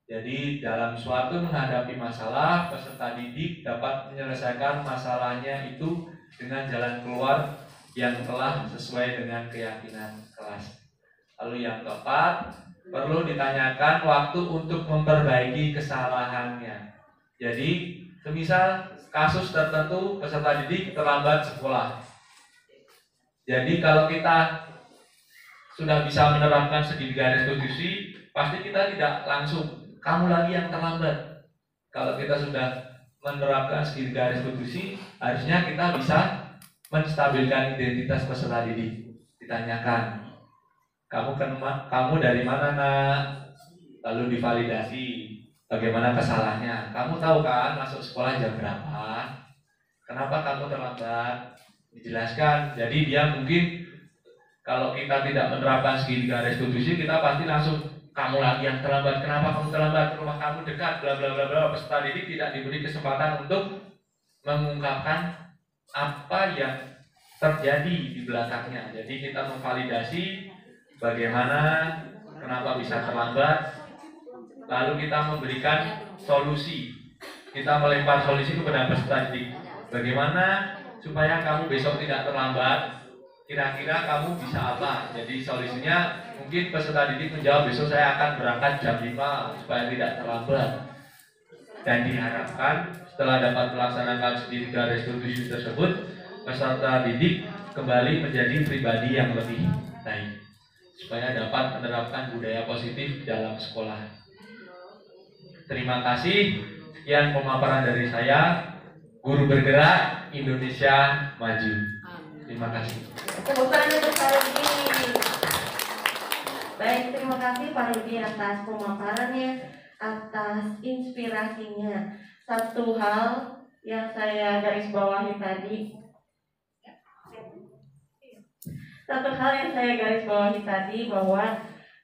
Jadi dalam suatu menghadapi masalah, peserta didik dapat menyelesaikan masalahnya itu dengan jalan keluar yang telah sesuai dengan keyakinan kelas. Lalu yang keempat, perlu ditanyakan waktu untuk memperbaiki kesalahannya. Jadi, semisal kasus tertentu peserta didik terlambat sekolah. Jadi kalau kita sudah bisa menerapkan segitiga restitusi, pasti kita tidak langsung kamu lagi yang terlambat. Kalau kita sudah menerapkan segitiga restitusi, harusnya kita bisa menstabilkan identitas peserta didik. Ditanyakan, kamu dari mana nak? Lalu divalidasi bagaimana kesalahannya. Kamu tahu kan masuk sekolah jam berapa? Kenapa kamu terlambat? Dijelaskan. Jadi dia mungkin kalau kita tidak menerapkan segitiga restitusi, kita pasti langsung kamu lagi yang terlambat. Kenapa kamu terlambat? Rumah kamu dekat, bla bla bla bla. Peserta didik tidak diberi kesempatan untuk mengungkapkan apa yang terjadi di belakangnya. Jadi kita memvalidasi bagaimana, kenapa bisa terlambat, lalu kita memberikan solusi. Kita melempar solusi kepada peserta didik. Bagaimana supaya kamu besok tidak terlambat? Kira-kira kamu bisa apa? Jadi solusinya mungkin peserta didik menjawab, besok saya akan berangkat jam 5 supaya tidak terlambat. Dan diharapkan setelah dapat melaksanakan segitiga restitusi tersebut, peserta didik kembali menjadi pribadi yang lebih baik, supaya dapat menerapkan budaya positif dalam sekolah. Terima kasih. Sekian pemaparan dari saya. Guru bergerak, Indonesia maju. Terima kasih. Tepuk tangan untuk Pak Rudi. Baik, terima kasih Pak Rudi atas pemaparannya, atas inspirasinya. Satu hal yang saya garis bawahi tadi, bahwa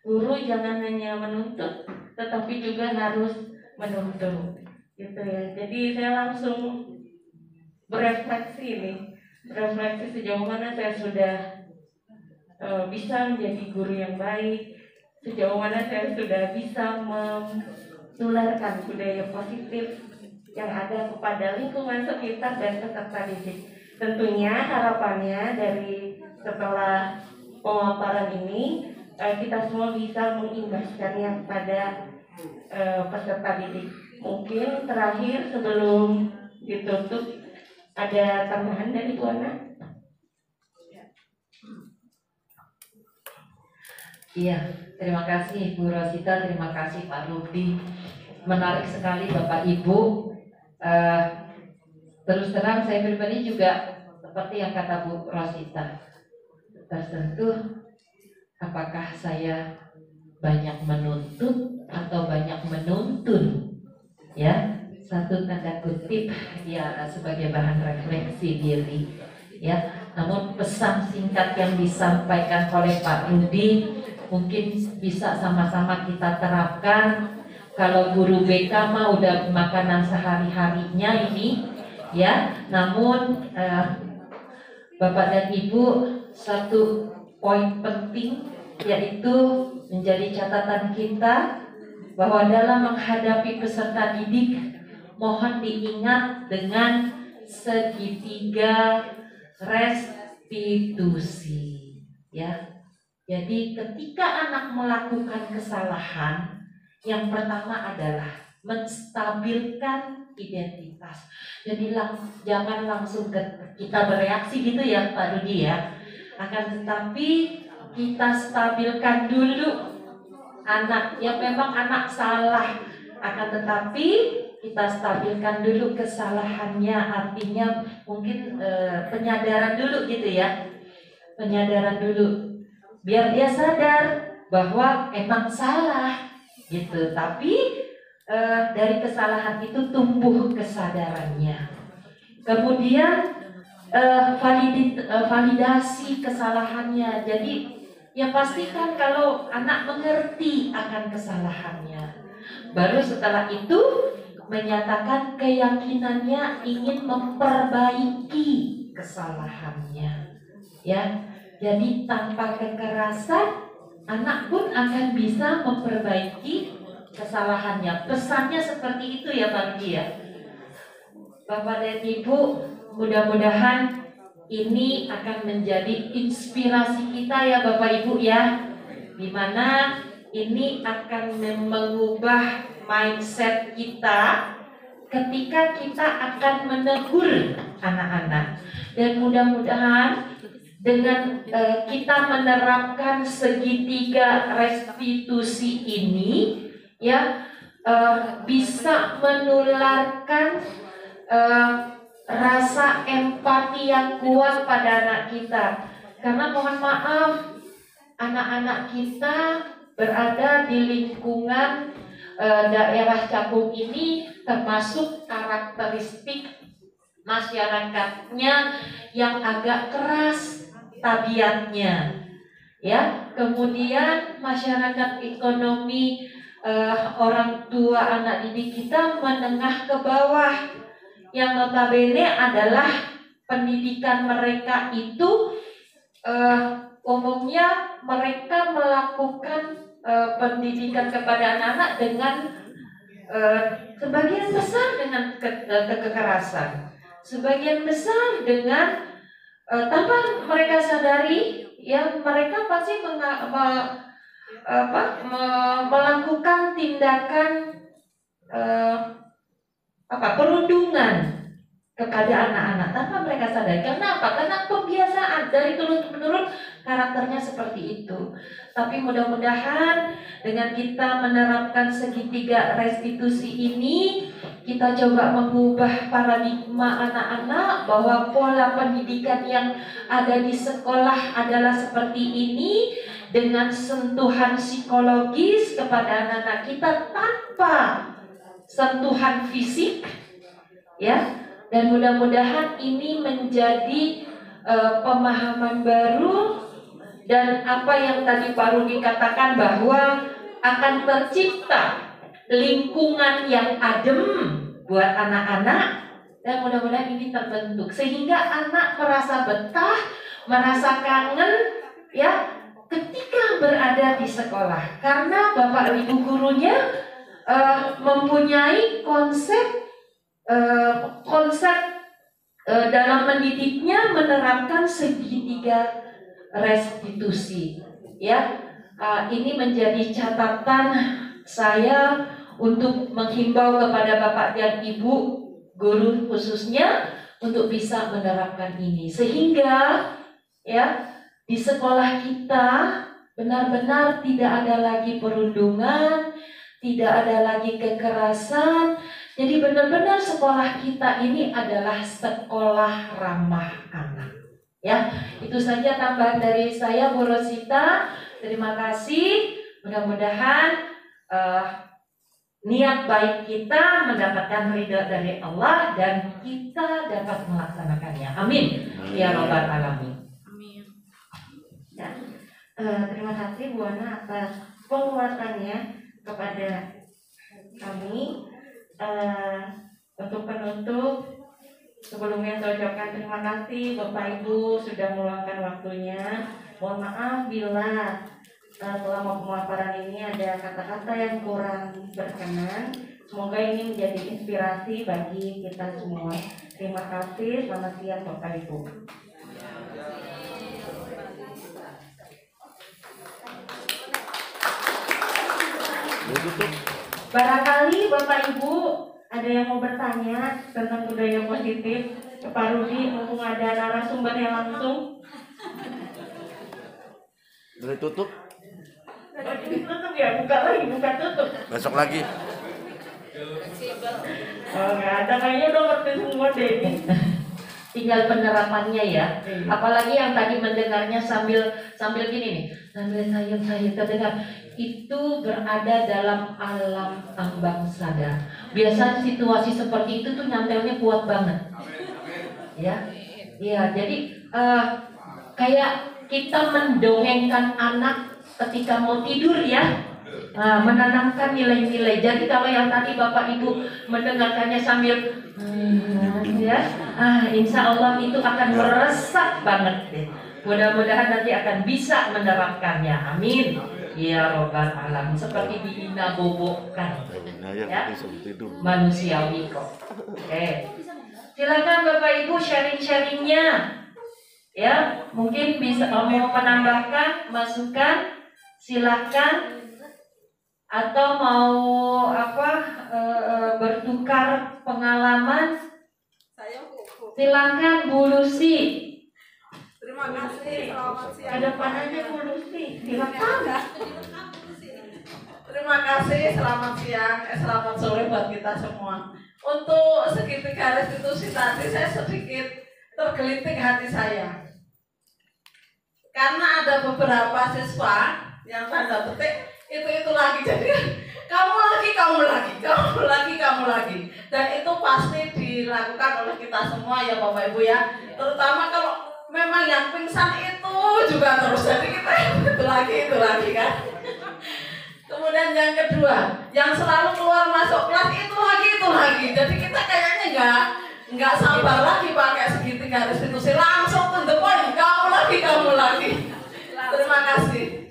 guru jangan hanya menuntut, tetapi juga harus menuntun, gitu ya. Jadi saya langsung berefleksi sejauh mana saya sudah bisa menjadi guru yang baik, sejauh mana saya sudah bisa menularkan budaya positif yang ada kepada lingkungan sekitar dan peserta didik. Tentunya harapannya dari setelah pemaparan ini kita semua bisa mengimbaskannya pada peserta didik. Mungkin terakhir sebelum ditutup, ada tambahan dari Bu Ana? Iya, terima kasih Bu Rosita, terima kasih Pak Rudi. Menarik sekali Bapak Ibu. Terus terang saya pribadi juga seperti yang kata Bu Rosita. tersentuh, apakah saya banyak menuntut atau banyak menuntun? Ya, satu tanda kutip ya sebagai bahan refleksi diri. Ya, namun pesan singkat yang disampaikan oleh Pak Rudi mungkin bisa sama-sama kita terapkan. Kalau guru BK mah udah makanan sehari-harinya ini, ya. Namun Bapak dan Ibu, satu poin penting yaitu menjadi catatan kita bahwa dalam menghadapi peserta didik mohon diingat dengan segitiga restitusi, ya. Jadi ketika anak melakukan kesalahan, yang pertama adalah menstabilkan identitas. Jadi jangan langsung kita bereaksi gitu ya Pak Rudi ya. Akan tetapi kita stabilkan dulu anak. Ya memang anak salah, akan tetapi kita stabilkan dulu kesalahannya. Artinya mungkin penyadaran dulu gitu ya. Penyadaran dulu biar dia sadar bahwa emang salah gitu. Tapi dari kesalahan itu tumbuh kesadarannya. Kemudian validasi kesalahannya. Jadi ya pastikan kalau anak mengerti akan kesalahannya. Baru setelah itu menyatakan keyakinannya ingin memperbaiki kesalahannya. Ya, jadi tanpa kekerasan anak pun akan bisa memperbaiki kesalahannya. Pesannya seperti itu ya Pak Rudi ya. Bapak dan Ibu, mudah-mudahan ini akan menjadi inspirasi kita ya Bapak Ibu ya, dimana ini akan mengubah mindset kita ketika kita akan menegur anak-anak. Dan mudah-mudahan dengan kita menerapkan segitiga restitusi ini ya bisa menularkan rasa empati yang kuat pada anak kita. Karena mohon maaf, anak-anak kita berada di lingkungan daerah Cakung ini termasuk karakteristik masyarakatnya yang agak keras tabiatnya, ya. Kemudian masyarakat ekonomi orang tua anak didik kita menengah ke bawah, yang notabene adalah pendidikan mereka itu umumnya mereka melakukan pendidikan kepada anak-anak dengan sebagian besar dengan kekerasan, sebagian besar dengan tanpa mereka sadari, ya mereka pasti melakukan tindakan perundungan kepada anak-anak tanpa mereka sadari. Kenapa? Karena kebiasaan dari turun-menurun karakternya seperti itu. Tapi mudah-mudahan dengan kita menerapkan segitiga restitusi ini, kita coba mengubah paradigma anak-anak bahwa pola pendidikan yang ada di sekolah adalah seperti ini, dengan sentuhan psikologis kepada anak-anak kita tanpa sentuhan fisik, ya. Dan mudah-mudahan ini menjadi pemahaman baru, dan apa yang tadi Pak Rudi katakan bahwa akan tercipta lingkungan yang adem buat anak-anak, dan mudah-mudahan ini terbentuk sehingga anak merasa betah, merasa kangen, ya, ketika berada di sekolah, karena Bapak Ibu gurunya mempunyai konsep dalam mendidiknya menerapkan segitiga restitusi, ya. Ini menjadi catatan saya untuk menghimbau kepada Bapak dan Ibu guru khususnya untuk bisa menerapkan ini, sehingga ya di sekolah kita benar-benar tidak ada lagi perundungan, tidak ada lagi kekerasan. Jadi benar-benar sekolah kita ini adalah sekolah ramah anak, Ya, itu saja tambahan dari saya, Bu Rosita. Terima kasih. Mudah-mudahan niat baik kita mendapatkan ridha dari Allah dan kita dapat melaksanakannya. Amin. Ya Rabbal Alamin. Amin. Ya. Terima kasih Bu Ana atas penguatannya kepada kami. Untuk penutup, sebelumnya saya ucapkan terima kasih Bapak Ibu sudah meluangkan waktunya. Mohon maaf bila selama pemaparan ini ada kata-kata yang kurang berkenan. Semoga ini menjadi inspirasi bagi kita semua. Terima kasih. Selamat siang Bapak Ibu. Barangkali Bapak Ibu ada yang mau bertanya tentang budaya positif ke Pak Rudi, mumpung ada narasumbernya langsung. Udah tutup? Tutup ya, buka lagi, buka tutup. Besok lagi. Oh nggak ada, kayaknya udah ngerti semua deh ini. Tinggal penerapannya ya. Apalagi yang tadi mendengarnya sambil gini nih, sambil sayang terdengar. Itu berada dalam alam tambang sadar. Biasa situasi seperti itu tuh nyantelnya kuat banget. Ya, ya. Jadi kayak kita mendongengkan anak ketika mau tidur ya, menanamkan nilai-nilai. Jadi kalau yang tadi Bapak Ibu mendengarkannya sambil ya, insya Allah itu akan meresap banget deh. Mudah-mudahan nanti akan bisa menerapkannya. Amin. Ya Robbal Alamin. Seperti dinabobokan ya, manusiawi kok. Oke. Silakan Bapak Ibu sharing-sharingnya. Ya, mungkin bisa mau menambahkan, masukan, silakan. Atau mau bertukar pengalaman. Silakan Bu Lucy. Terima kasih. Selamat siang. Ada panahnya Bu Lucy. Silakan. Terima kasih. Selamat siang. Selamat sore buat kita semua. Untuk segitiga restitusi tadi saya sedikit tergelitik hati saya. Karena ada beberapa siswa yang tanda petik itu lagi, jadi kamu lagi, dan itu pasti dilakukan oleh kita semua ya Bapak Ibu ya, terutama kalau memang yang pingsan itu juga terus, jadi kita itu lagi kan. Kemudian yang kedua, yang selalu keluar masuk kelas itu lagi, jadi kita kayaknya nggak sabar lagi pakai segitiga restitusi, langsung to the point, kamu lagi. Terima kasih.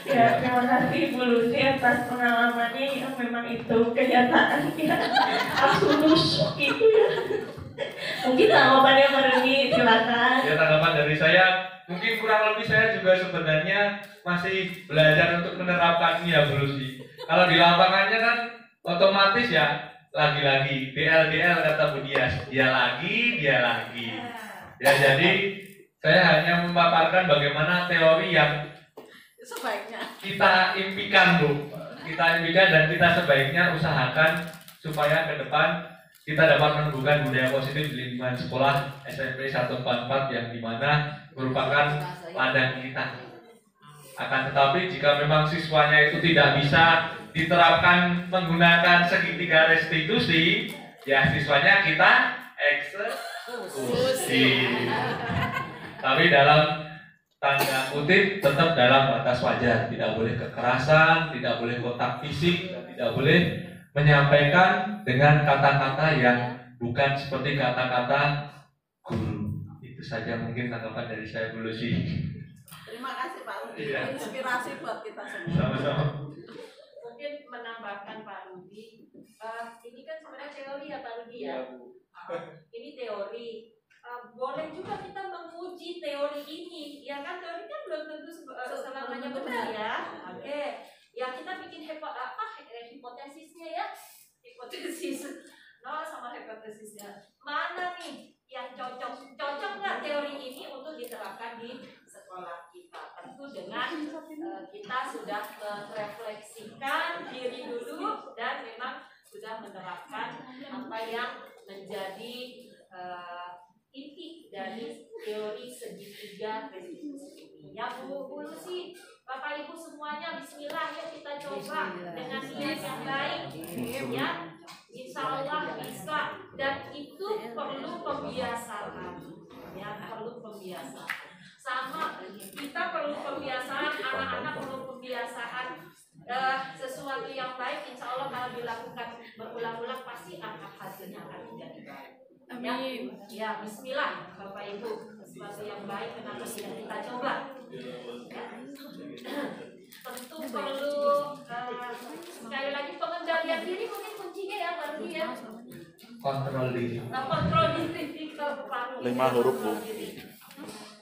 Ya, terima kasih Bu Lucy atas pengalamannya yang memang itu kenyataannya absolut itu ya. Mungkin tanggapannya Pak Rudi, silakan. Ya, tanggapan dari saya mungkin kurang lebih saya juga sebenarnya masih belajar untuk menerapkannya ya Bu Lucy. Kalau di lapangannya kan otomatis ya lagi-lagi DL kata Bu Dias, dia lagi. Ya, jadi saya hanya memaparkan bagaimana teori yang Sebaiknya kita impikan Bu, dan kita sebaiknya usahakan supaya ke depan kita dapat menumbuhkan budaya positif di lingkungan sekolah SMP 144 yang dimana merupakan ladang kita. Akan tetapi jika memang siswanya itu tidak bisa diterapkan menggunakan segitiga restitusi, ya siswanya kita eksekusi. Tapi dalam tanda kutip tetap dalam batas wajar, tidak boleh kekerasan, tidak boleh kontak fisik, dan tidak boleh menyampaikan dengan kata-kata yang bukan seperti kata-kata guru. Itu saja mungkin tanggapan dari saya Bu Lucy. terima kasih Pak Rudi, Iya. inspirasi buat kita semua. Sama-sama. Mungkin menambahkan Pak Rudi, ini kan sebenarnya teori ya Pak Rudi ya. Ini teori. Boleh juga kita menguji teori ini, ya kan, teori kan belum tentu selamanya benar ya. Oke, ya kita bikin hipotesisnya ya, hipotesis nol sama hipotesisnya. Mana nih yang cocok nggak teori ini untuk diterapkan di sekolah kita? Tentu dengan kita sudah merefleksikan diri dulu dan memang sudah menerapkan apa yang menjadi inti dari teori segitiga restitusi ini. Yang dulu sih Bapak Ibu semuanya bismillah ya kita coba dengan niat yang baik ya. Insya Allah bisa, dan itu perlu pembiasaan ya, perlu pembiasaan. Sama kita perlu pembiasaan, anak-anak perlu pembiasaan sesuatu yang baik. Insya Allah kalau dilakukan berulang-ulang pasti akan hasilnya akan menjadi baik. Amin. Ya, bismillah Bapak Ibu, sesuatu yang baik kenapa tidak kita coba? Ya. Tentu perlu sekali lagi pengendalian diri, mungkin kuncinya ya berarti ya. Kontrol diri. Kontrol diri kita 5 huruf Bu.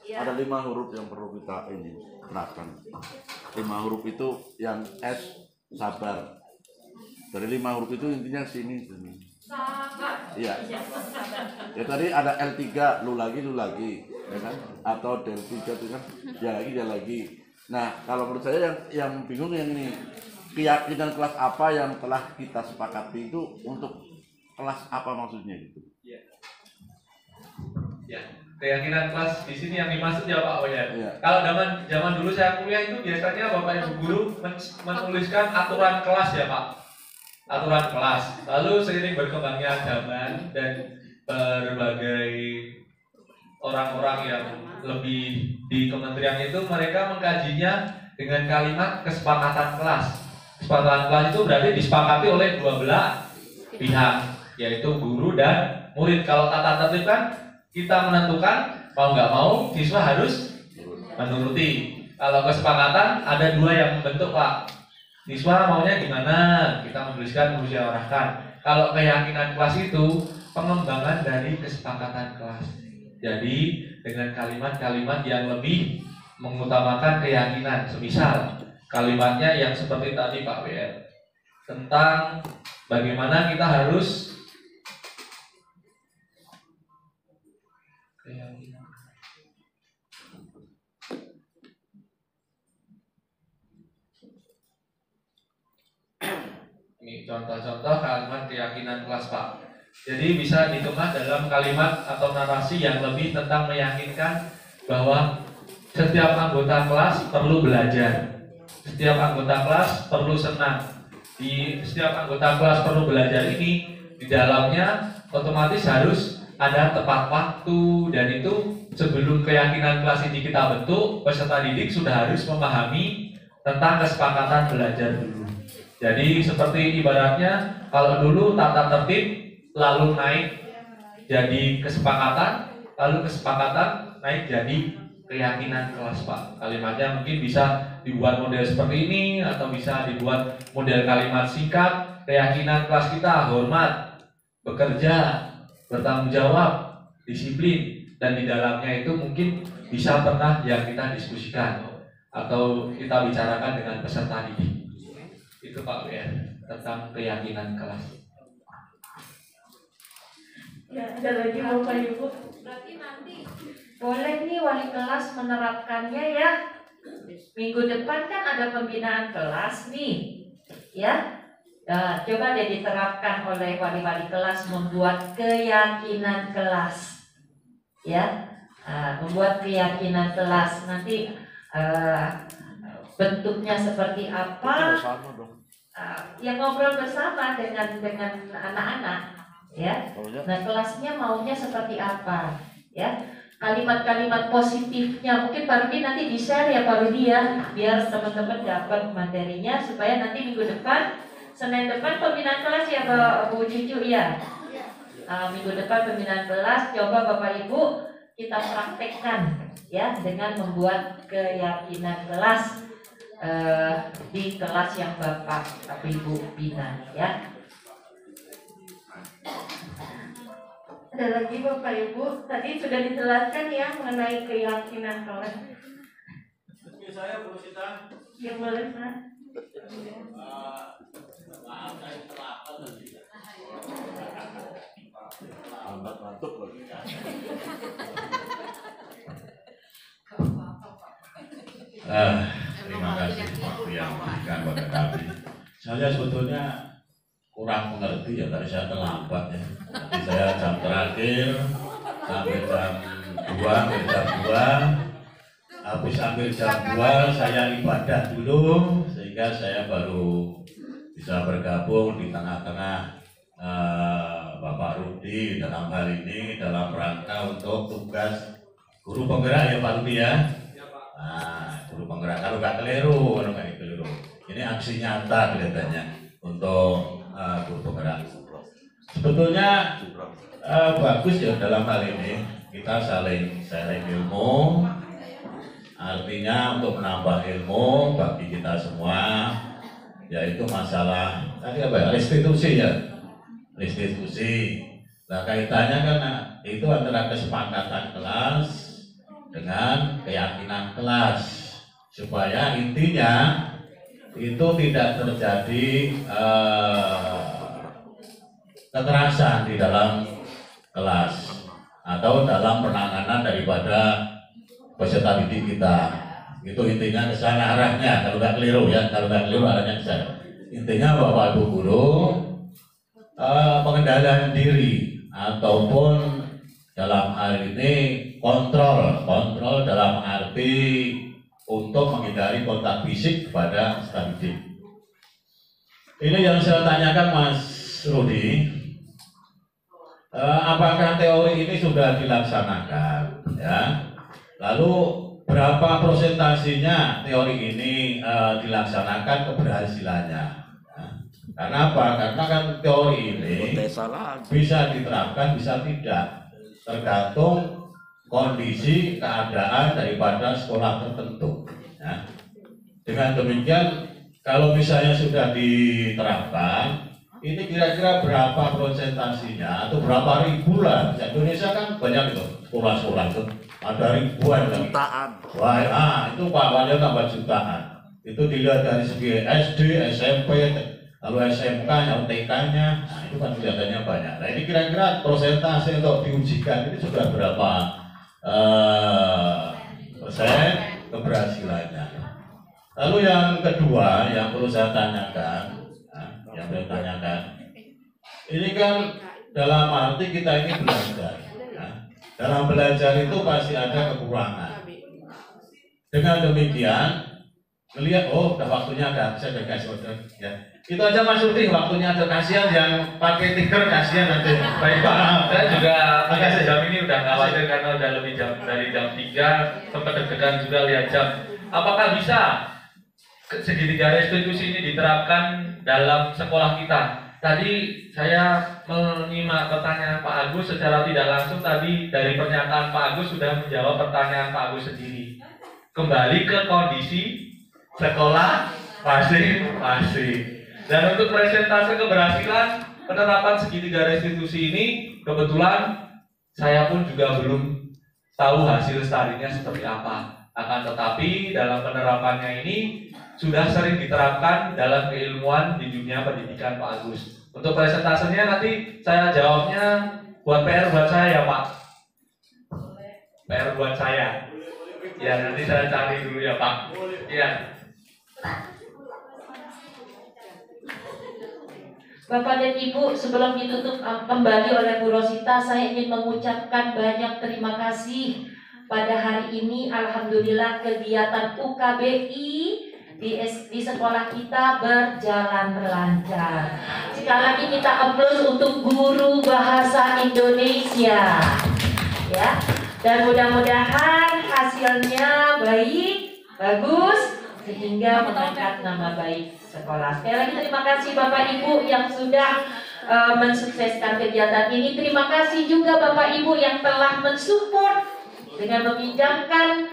Ya. Ada 5 huruf yang perlu kita ini terapkan. 5 huruf itu yang S sabar. Dari 5 huruf itu intinya sini. Sabar. Iya. Ya tadi ada L3, lu lagi, ya kan? Atau Del 3 itu kan dia lagi. Nah, kalau menurut saya yang bingung yang ini, keyakinan kelas apa yang telah kita sepakati itu untuk kelas apa maksudnya gitu? Ya, keyakinan kelas di sini yang dimaksud ya Pak Oya. Iya. Kalau zaman dulu saya kuliah itu biasanya Bapak Ibu guru menuliskan aturan kelas ya Pak. Aturan kelas. Lalu seiring berkembangnya zaman dan berbagai orang-orang yang lebih di kementerian itu mereka mengkajinya dengan kalimat kesepakatan kelas. Kesepakatan kelas itu berarti disepakati oleh dua belah pihak, yaitu guru dan murid. Kalau tata tertib kan kita menentukan mau nggak mau siswa harus menuruti. Kalau kesepakatan ada dua yang membentuk Pak. Siswa maunya gimana? Kita menuliskan, musyawarahkan. Kalau keyakinan kelas itu pengembangan dari kesepakatan kelas. Jadi dengan kalimat-kalimat yang lebih mengutamakan keyakinan. Semisal kalimatnya yang seperti tadi Pak WR tentang bagaimana kita harus keyakinan. Ini contoh-contoh kalimat keyakinan kelas Pak. Jadi bisa dikemas dalam kalimat atau narasi yang lebih tentang meyakinkan bahwa setiap anggota kelas perlu belajar. Setiap anggota kelas perlu senang. Di setiap anggota kelas perlu belajar ini di dalamnya otomatis harus ada tepat waktu, dan itu sebelum keyakinan kelas ini kita bentuk, peserta didik sudah harus memahami tentang kesepakatan belajar dulu. Jadi seperti ibaratnya kalau dulu tata tertib lalu naik jadi kesepakatan, lalu kesepakatan naik jadi keyakinan kelas Pak. Kalimatnya mungkin bisa dibuat model seperti ini atau bisa dibuat model kalimat singkat. Keyakinan kelas kita hormat, bekerja, bertanggung jawab, disiplin, dan di dalamnya itu mungkin bisa pernah yang kita diskusikan atau kita bicarakan dengan peserta didik. Itu Pak WR tentang keyakinan kelas. Ya, ada lagi Bapak Ibu. Berarti nanti Boleh nih wali kelas menerapkannya ya. Minggu depan kan ada pembinaan kelas nih, ya. Nah, coba deh diterapkan oleh wali-wali kelas membuat keyakinan kelas, ya. Membuat keyakinan kelas nanti bentuknya seperti apa? Yang ngobrol bersama dengan anak-anak, ya. Nah, kelasnya maunya seperti apa, ya? Kalimat-kalimat positifnya mungkin Pak Rudi nanti di-share ya Pak Rudi ya, biar teman-teman dapat materinya supaya nanti minggu depan, Senin depan pembinaan kelas ya Bu Cucu ya. Minggu depan pembinaan kelas, coba Bapak Ibu kita praktekkan ya dengan membuat keyakinan kelas di kelas yang Bapak Ibu bina ya. Ada lagi Bapak Ibu, tadi sudah dijelaskan ya mengenai keyakinan kelas. Saya Bu Sita. Ya boleh Pak. Maaf saya terlambat nanti. Lambat ngantuk lagi. Terima kasih waktu yang diberikan kepada kami. Saya sebetulnya kurang mengerti ya, tadi saya terlambat ya. Jadi saya jam terakhir sampai jam 2, habis sampai jam 2 saya ibadah dulu sehingga saya baru bisa bergabung di tengah-tengah Bapak Rudi dalam hal ini dalam rangka untuk tugas guru penggerak ya Pak Rudi ya. Nah, guru penggerak kalau nggak keliru, ini aksi nyata kelihatannya untuk guru penggerak. Sebetulnya bagus ya dalam hal ini kita saling sharing ilmu, artinya untuk menambah ilmu bagi kita semua, yaitu masalah tadi apa ya, restitusi ya, restitusi. Nah kaitannya kan itu antara kesepakatan kelas dengan keyakinan kelas, supaya intinya itu tidak terjadi kekerasan di dalam kelas atau dalam penanganan daripada peserta didik kita. Itu intinya ke sana arahnya, kalau nggak keliru ya, kalau nggak keliru arahnya ke sana. Intinya Bapak Ibu guru pengendalian diri ataupun dalam hal ini kontrol dalam arti untuk menghindari kontak fisik kepada peserta didik. Ini yang saya tanyakan Mas Rudi, apakah teori ini sudah dilaksanakan ya? Lalu berapa prosentasinya teori ini dilaksanakan keberhasilannya? Karena apa? Karena kan teori ini bisa diterapkan, bisa tidak, tergantung kondisi keadaan daripada sekolah tertentu. Ya. Dengan demikian, kalau misalnya sudah diterapkan, ini kira-kira berapa prosentasinya atau berapa ribu lah? Indonesia kan banyak itu sekolah-sekolah itu, ada ribuan lagi. Wah, itu Pak Wanya tambah jutaan. Itu dilihat dari segi SD, SMP, lalu SMK, TK-nya, nah itu kan kelihatannya banyak. Nah ini kira-kira persentase untuk diujikan ini sudah berapa persen keberhasilannya? Lalu yang kedua yang perlu saya tanyakan, ini kan dalam arti kita ini belajar. Dalam belajar itu pasti ada kekurangan. Dengan demikian, melihat udah waktunya ada, saya udah kasih order ya. Itu aja Mas Rudi, waktunya ada, kasihan yang pakai tiker, kasihan nanti. Baik Pak, Saya juga jam ini udah khawatir karena udah lebih dari jam 3, sempat deg-degan juga lihat jam. Apakah bisa segitiga restitusi ini diterapkan dalam sekolah kita? Tadi saya menyimak pertanyaan Pak Agus secara tidak langsung, tadi dari pernyataan Pak Agus sudah menjawab pertanyaan Pak Agus sendiri. Kembali ke kondisi sekolah masing-masing. Dan untuk presentase keberhasilan penerapan segitiga restitusi ini, kebetulan saya pun juga belum tahu hasil studinya seperti apa. Akan tetapi dalam penerapannya ini sudah sering diterapkan dalam keilmuan di dunia pendidikan Pak Agus. Untuk presentasenya nanti saya jawabnya buat PR buat saya ya Pak. PR buat saya. Ya nanti saya cari dulu ya Pak. Iya. Bapak dan Ibu, sebelum ditutup kembali oleh Bu Rosita, saya ingin mengucapkan banyak terima kasih. Pada hari ini, alhamdulillah kegiatan UKBI di sekolah kita berjalan lancar. Sekali lagi kita applause untuk guru bahasa Indonesia, ya. Dan mudah-mudahan hasilnya baik, bagus, sehingga mengangkat nama baik sekolah. Sekali lagi terima kasih Bapak Ibu yang sudah mensukseskan kegiatan ini. Terima kasih juga Bapak Ibu yang telah mensupport dengan meminjamkan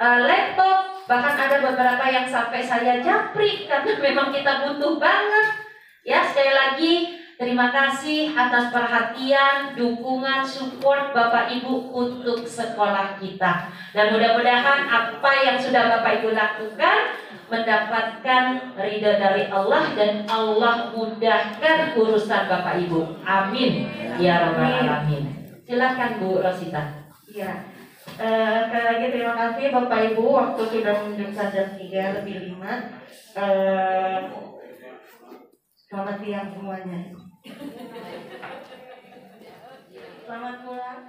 laptop. Bahkan ada beberapa yang sampai saya japri karena memang kita butuh banget. Ya, sekali lagi terima kasih atas perhatian, dukungan, support Bapak Ibu untuk sekolah kita. Dan mudah-mudahan apa yang sudah Bapak Ibu lakukan mendapatkan ridha dari Allah dan Allah mudahkan urusan Bapak Ibu. Amin ya rabbal alamin. Silakan Bu Rosita. Iya. Sekali lagi terima kasih Bapak Ibu, waktu sudah menunjukkan jam 3 lebih 5. Selamat siang semuanya. Selamat pulang.